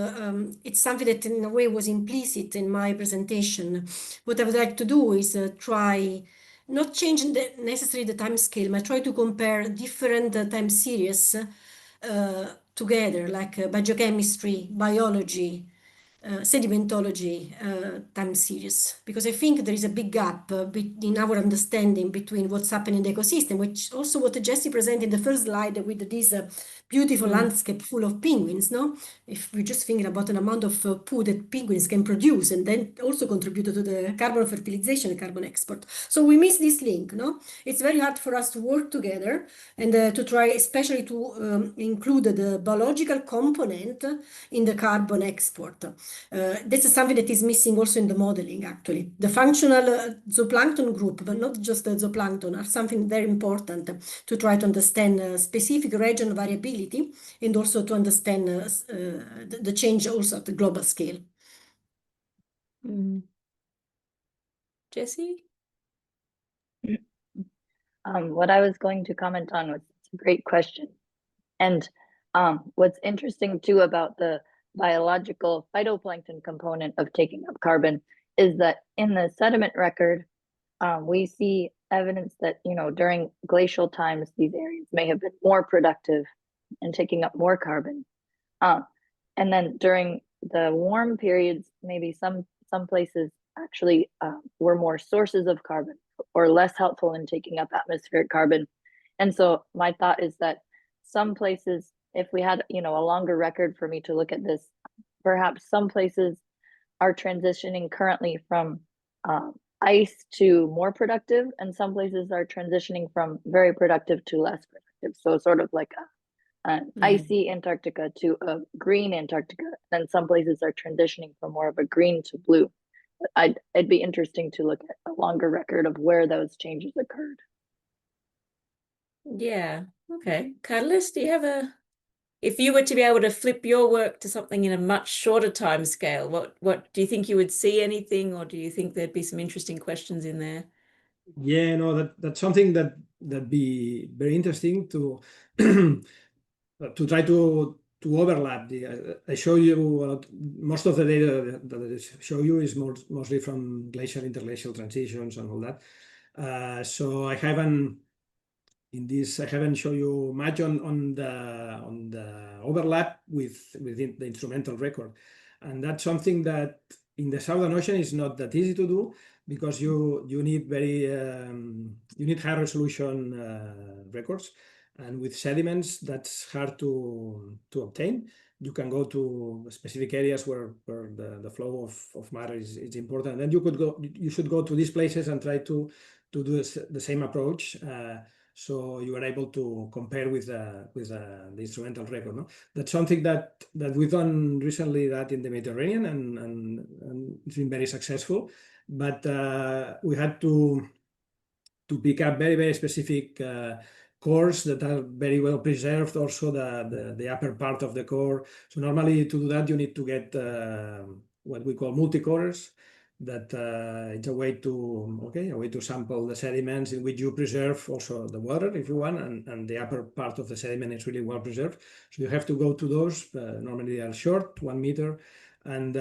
it's something that in a way was implicit in my presentation. What I would like to do is try not changing necessarily the time scale, but try to compare different time series together, like biogeochemistry, biology, sedimentology time series, because I think there is a big gap in our understanding between what's happening in the ecosystem, which also what Jesse presented in the first slide with this beautiful landscape full of penguins, no? If we're just thinking about an amount of poo that penguins can produce and then also contribute to the carbon fertilization and carbon export. So we miss this link, no? It's very hard for us to work together and to try especially to include the biological component in the carbon export. This is something that is missing also in the modeling, actually. The functional zooplankton group, but not just the zooplankton, are something very important to try to understand specific regional variability and also to understand the change also at the global scale. Jesse? What I was going to comment on was a great question. And what's interesting too about the biological phytoplankton component of taking up carbon is that in the sediment record, we see evidence that, during glacial times, these areas may have been more productive and taking up more carbon. And then during the warm periods, maybe some places actually were more sources of carbon or less helpful in taking up atmospheric carbon. And so my thought is that some places, if we had, a longer record for me to look at this, perhaps some places are transitioning currently from ice to more productive, and some places are transitioning from very productive to less productive. So sort of like an icy Antarctica to a green Antarctica. And some places are transitioning from more of a green to blue. It'd be interesting to look at a longer record of where those changes occurred. Yeah. Okay. Carlos, do you have if you were to be able to flip your work to something in a much shorter time scale, what do you think you would see anything, or do you think there'd be some interesting questions in there? Yeah, no, that's something that'd be very interesting to to try to overlap. I show you most of the data that I show you is mostly from glacial interglacial transitions and all that. So I haven't shown you much on the overlap with the instrumental record, and that's something that in the Southern Ocean is not that easy to do, because you need high resolution records, and with sediments that's hard to obtain. You can go to specific areas where the flow of matter is important, and you should go to these places and try to do the same approach. So you are able to compare with the instrumental record. No? That's something that we've done recently, that in the Mediterranean, and it's been very successful. But we had to pick up very, very specific cores that are very well preserved, also the upper part of the core. So normally to do that, you need to get what we call multi-cores. That it's a way to sample the sediments in which you preserve also the water if you want, and the upper part of the sediment is really well preserved. So you have to go to those. Normally they are short, 1 meter, and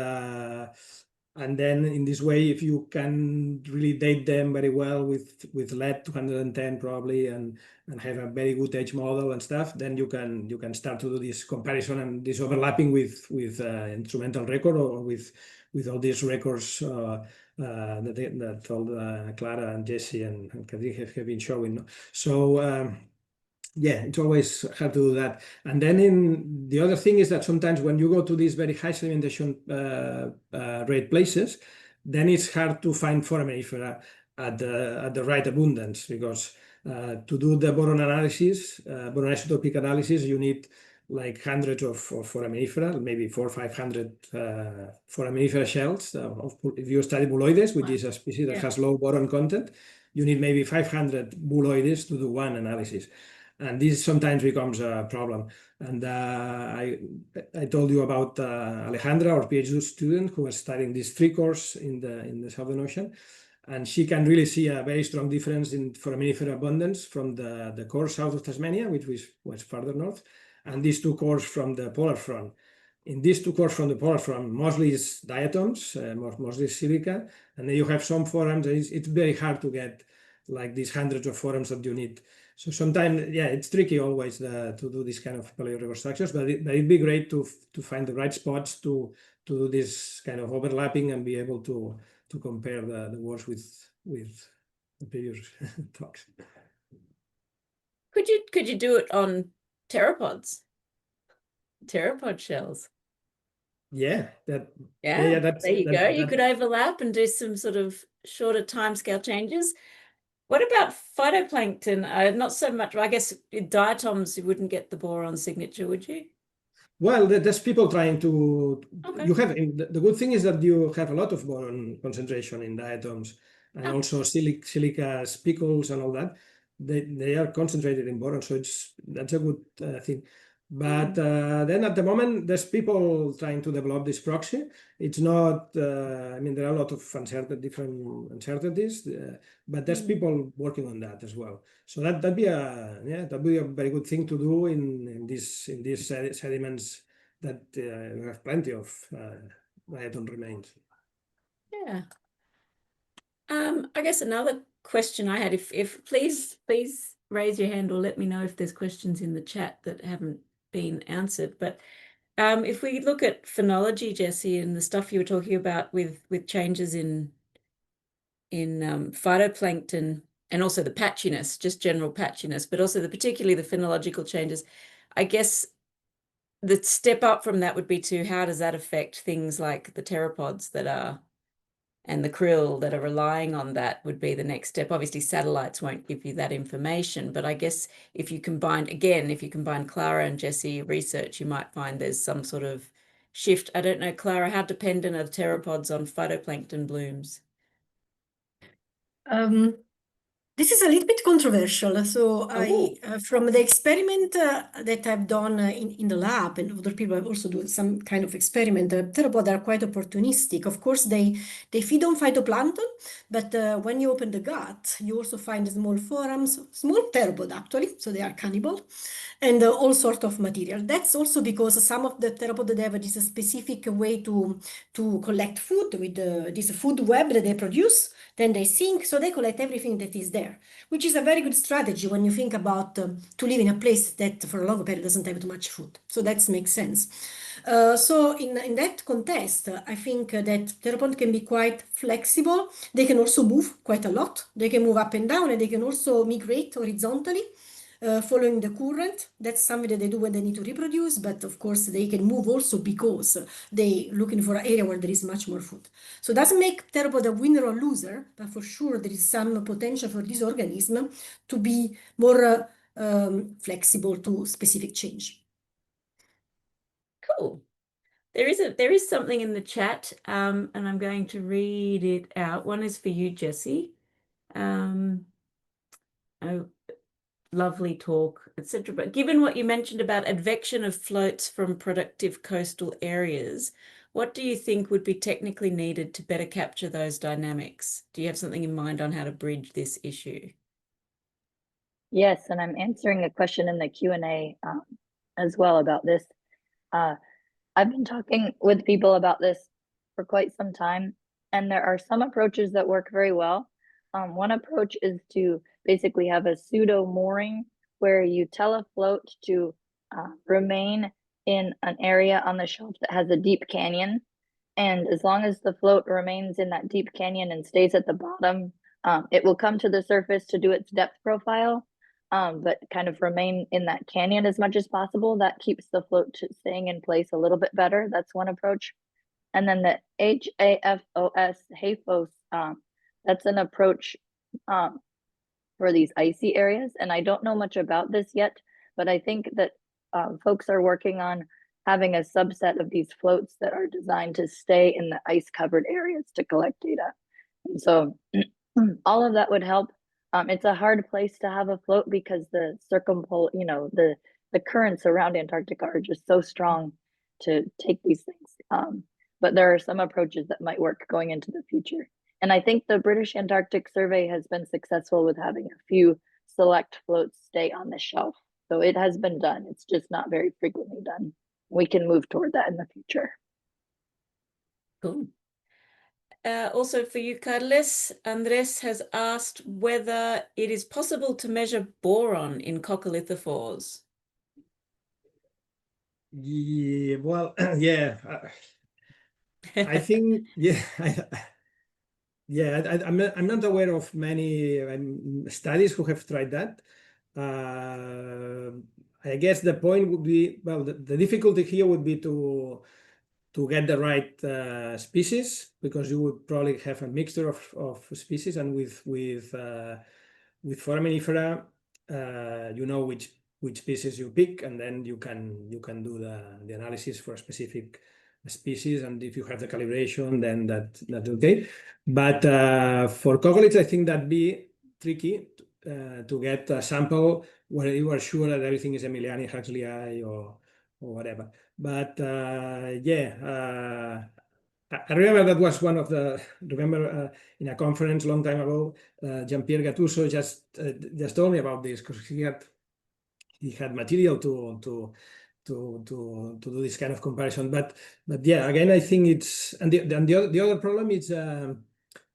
then in this way, if you can really date them very well with lead 210 probably, and have a very good age model and stuff, then you can start to do this comparison and this overlapping with instrumental record, or with all these records that all Clara and Jesse and Katherina have been showing. So yeah, it's always hard to do that. And then the other thing is that sometimes when you go to these very high sedimentation rate places, then it's hard to find foraminifera at the right abundance, because to do the boron analysis, boron isotopic analysis, you need like hundreds of foraminifera, maybe 400 or 500 foraminifera shells. If you study bouloides, which is a species that has low boron content, you need maybe 500 bouloides to do one analysis. And this sometimes becomes a problem. And I told you about Alejandra, our PhD student, who was studying these 3 cores in the Southern Ocean. And she can really see a very strong difference in foraminifera abundance from the core south of Tasmania, which was farther north, and these 2 cores from the polar front. In these 2 cores from the polar front, mostly is diatoms, mostly silica, and then you have some forams. It's very hard to get like these hundreds of forams that you need. So sometimes, yeah, it's tricky always to do this kind of paleo reconstructions, but it'd be great to find the right spots to do this kind of overlapping and be able to compare the works with the previous talks. Could you do it on pteropod shells? Yeah, there you go. You could overlap and do some sort of shorter timescale changes. What about phytoplankton? Not so much. I guess diatoms, you wouldn't get the boron signature, would you? Well, there's people trying to. Okay. You have the good thing is that you have a lot of boron concentration in diatoms, and also silica spicules and all that. They are concentrated in boron, so that's a good thing. But then at the moment, there's people trying to develop this proxy. It's not, I mean, there are a lot of different uncertainties, but there's people working on that as well. So that'd be a very good thing to do in these sediments that have plenty of diatom remains. Yeah. I guess another question I had. If please raise your hand or let me know if there's questions in the chat that haven't been answered. But if we look at phenology, Jessie, and the stuff you were talking about with changes in phytoplankton and also the patchiness, just general patchiness, but also particularly the phenological changes, I guess the step up from that would be to how does that affect things like the pteropods that are and the krill that are relying on that would be the next step. Obviously, satellites won't give you that information, but I guess if you combine Clara and Jessie research, you might find there's some sort of shift. I don't know, Clara, how dependent are pteropods on phytoplankton blooms? This is a little bit controversial. So from the experiment that I've done in the lab, and other people have also done some kind of experiment, the pteropods are quite opportunistic. Of course, they feed on phytoplankton, but when you open the gut, you also find small forams, small pteropod actually, so they are cannibal, and all sort of material. That's also because some of the pteropods they have this specific way to collect food with this food web that they produce. Then they sink, so they collect everything that is there, which is a very good strategy when you think about to live in a place that for a long period doesn't have too much food. So that makes sense. So in that context, I think that pteropods can be quite flexible. They can also move quite a lot. They can move up and down, and they can also migrate horizontally. Following the current. That's something that they do when they need to reproduce, but of course they can move also because they looking for an area where there is much more food. So it doesn't make pteropod a winner or loser, but for sure there is some potential for this organism to be more flexible to specific change. Cool. There is something in the chat, and I'm going to read it out. One is for you, Jessie. Oh, lovely talk, etc. But given what you mentioned about advection of floats from productive coastal areas, what do you think would be technically needed to better capture those dynamics? Do you have something in mind on how to bridge this issue? Yes, and I'm answering a question in the Q&A as well about this. I've been talking with people about this for quite some time, and there are some approaches that work very well. One approach is to basically have a pseudo mooring where you tell a float to remain in an area on the shelf that has a deep canyon. And as long as the float remains in that deep canyon and stays at the bottom, it will come to the surface to do its depth profile, but kind of remain in that canyon as much as possible. That keeps the float staying in place a little bit better. That's one approach. And then the HAFOS, that's an approach for these icy areas. And I don't know much about this yet, but I think that folks are working on having a subset of these floats that are designed to stay in the ice covered areas to collect data. And so all of that would help. It's a hard place to have a float because the the currents around Antarctica are just so strong to take these things. But there are some approaches that might work going into the future. And I think the British Antarctic Survey has been successful with having a few select floats stay on the shelf. So it has been done. It's just not very frequently done. We can move toward that in the future. Cool. Also for you, Carles, Andres has asked whether it is possible to measure boron in coccolithophores. Yeah, well, yeah, I think, yeah, I'm not aware of many studies who have tried that. I guess the point would be, well, the difficulty here would be to get the right species, because you would probably have a mixture of species, and with foraminifera, you know which species you pick, and then you can do the analysis for a specific species, and if you have the calibration, then that's okay. But for coccoliths, I think that'd be tricky to get a sample where you are sure that everything is Emiliani, Huxley or whatever. But yeah, I remember that was one of the, in a conference a long time ago, Jean-Pierre Gattuso just told me about this, because he had material to do this kind of comparison. But yeah, again, I think it's, and the other problem is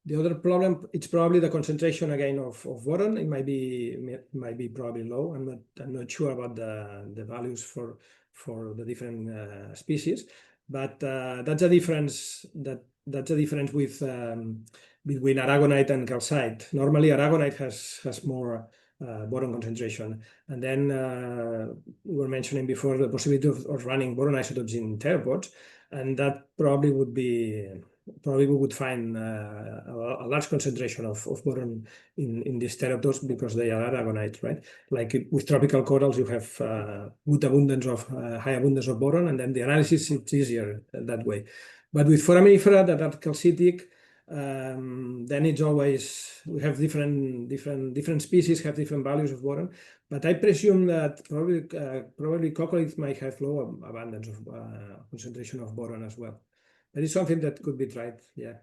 The other problem, it's probably the concentration again of boron. It might be probably low. I'm not sure about the values for the different species, but that's a difference that's a difference with between aragonite and calcite. Normally, aragonite has more boron concentration, and then we were mentioning before the possibility of running boron isotopes in theropods, and that probably would be. Probably we would find a large concentration of boron in these theropods because they are aragonite, right? Like with tropical corals, you have good abundance of high abundance of boron, and then the analysis it's easier that way. But with foraminifera that are calcitic, then it's always we have different species have different values of boron. But I presume that probably coccoliths might have low abundance of concentration of boron as well. That is something that could be tried, yeah.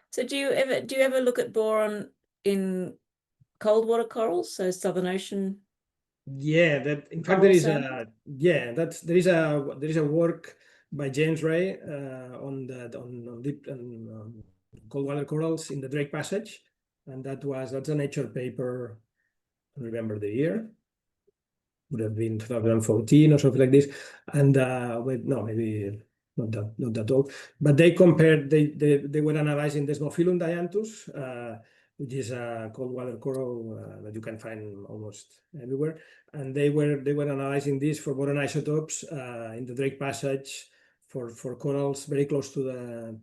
So do you ever look at boron in cold water corals, so Southern Ocean? Yeah, that in fact Coral there is sample? there is a work by James Ray on deep and cold water corals in the Drake Passage, and that's a Nature paper. I don't remember the year. Would have been 2014 or something like this, and wait, no, maybe not that old. But they compared. They were analyzing Desmophilum dianthus, which is a cold water coral that you can find almost everywhere, and they were analyzing this for boron isotopes in the Drake Passage for corals very close to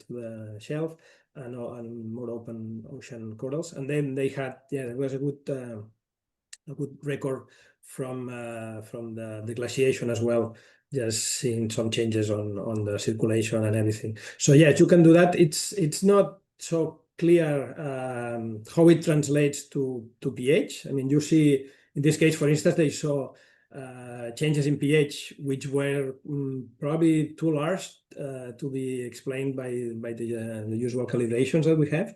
the shelf and more open ocean corals, and then they had there was a good record from the glaciation as well, just seeing some changes on the circulation and everything. So yes, you can do that. It's not so clear how it translates to pH. I mean, you see in this case, for instance, they saw changes in pH which were probably too large to be explained by the usual calibrations that we have.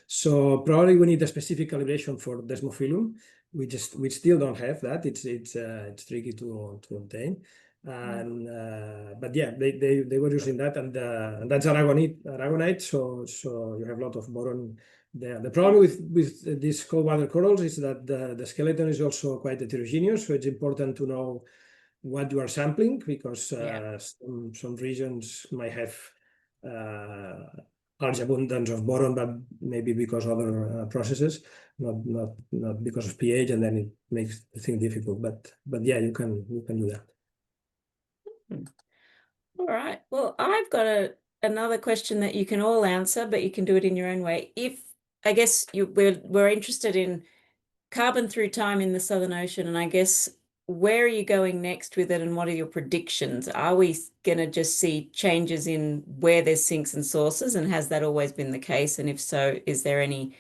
So probably we need a specific calibration for Desmophilum. We still don't have that. It's tricky to obtain. But yeah, they were using that, and that's aragonite. So you have a lot of boron there. The problem with these cold water corals is that the skeleton is also quite heterogeneous. So it's important to know what you are sampling because some regions might have large abundance of boron, but maybe because of other processes, not because of pH, and then it makes the thing difficult. But yeah, you can do that. All right. Well, I've got another question that you can all answer, but you can do it in your own way. If I guess we're interested in carbon through time in the Southern Ocean, and I guess where are you going next with it, and what are your predictions? Are we going to just see changes in where there's sinks and sources, and has that always been the case? And if so, is there any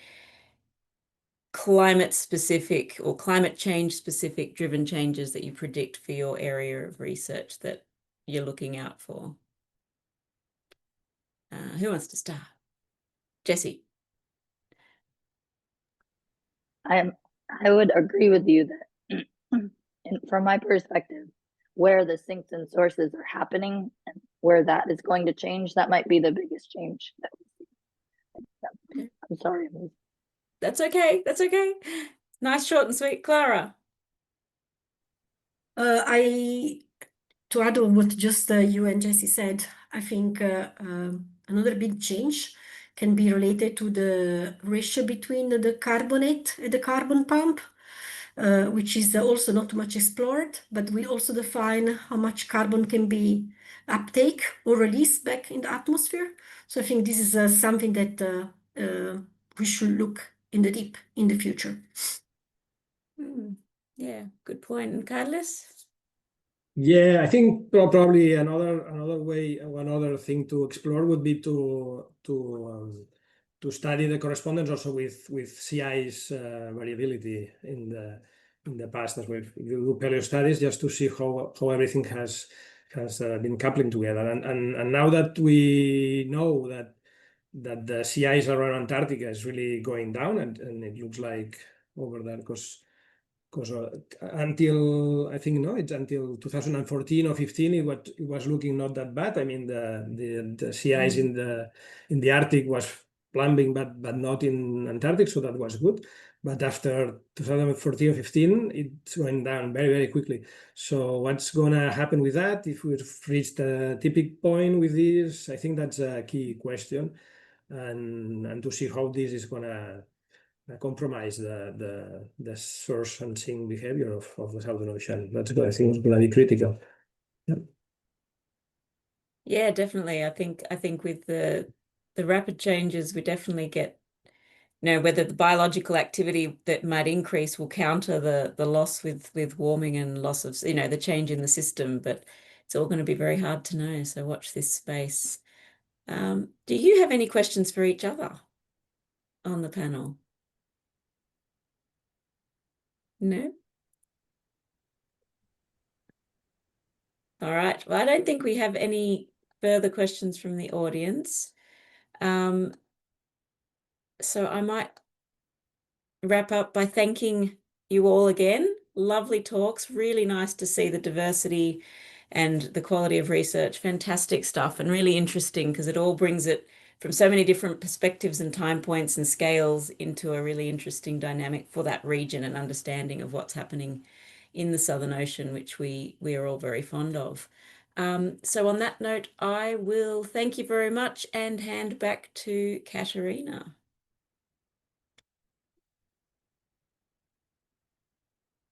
climate specific or climate change specific driven changes that you predict for your area of research that you're looking out for? Who wants to start? Jessie. I would agree with you that from my perspective, where the sinks and sources are happening and where that is going to change, that might be the biggest change that we see. Okay. I'm sorry. That's okay. That's okay. Nice, short and sweet. Clara. To add on what just you and Jessie said, I think another big change can be related to the ratio between the carbonate and the carbon pump, which is also not too much explored, but we also define how much carbon can be uptake or released back in the atmosphere. So I think this is something that we should look in the deep in the future. Yeah, good point. And Carlos? Yeah, I think probably another way, another thing to explore would be to study the correspondence also with sea ice variability in the past as well. You do paleo studies just to see how everything has been coupling together. And now that we know that the sea ice around Antarctica is really going down, and it looks like over there, because because until I think it's until 2014 or 15 it was looking not that bad. I mean the sea ice in the Arctic was plumbing, but not in Antarctic, so that was good. But after 2014 or 15, it went down very, very quickly. So what's gonna happen with that? If we've reached a tipping point with this, I think that's a key question, and to see how this is gonna compromise the source and sink behavior of the Southern Ocean. That's what I think is going to be critical. Yep. Yeah, definitely. I think with the rapid changes, we definitely get, whether the biological activity that might increase will counter the loss with warming and loss of, the change in the system, but it's all going to be very hard to know. So watch this space. Do you have any questions for each other on the panel? No? All right. Well, I don't think we have any further questions from the audience. So I might wrap up by thanking you all again. Lovely talks, really nice to see the diversity and the quality of research. Fantastic stuff, and really interesting because it all brings it from so many different perspectives and time points and scales into a really interesting dynamic for that region and understanding of what's happening in the Southern Ocean, which we are all very fond of. So on that note, I will thank you very much and hand back to Katherina.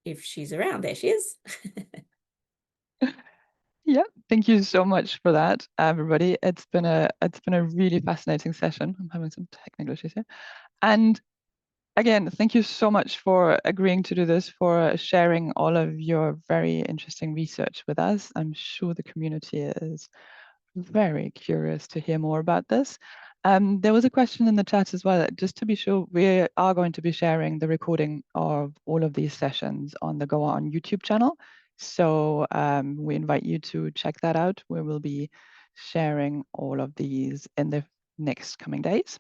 If she's around. There she is. Yeah, thank you so much for that, everybody. It's been a really fascinating session. I'm having some technical issues here. And again, thank you so much for agreeing to do this, for sharing all of your very interesting research with us. I'm sure the community is very curious to hear more about this. There was a question in the chat as well. Just to be sure, we are going to be sharing the recording of all of these sessions on the GOA-ON YouTube channel. So we invite you to check that out. We will be sharing all of these in the next coming days.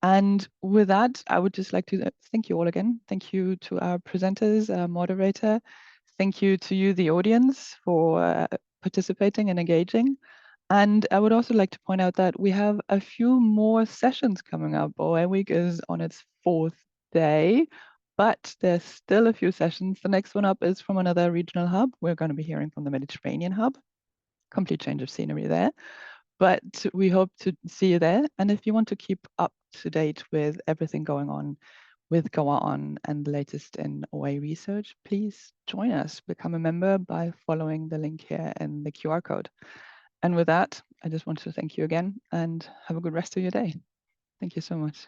And with that, I would just like to thank you all again. Thank you to our presenters, moderator. Thank you to you, the audience, for participating and engaging. And I would also like to point out that we have a few more sessions coming up. OA Week is on its 4th day, but there's still a few sessions. The next one up is from another regional hub. We're going to be hearing from the Mediterranean hub. Complete change of scenery there. But we hope to see you there. And if you want to keep up to date with everything going on with GOA-ON and the latest in OA research, please join us. Become a member by following the link here in the QR code. And with that, I just want to thank you again and have a good rest of your day. Thank you so much.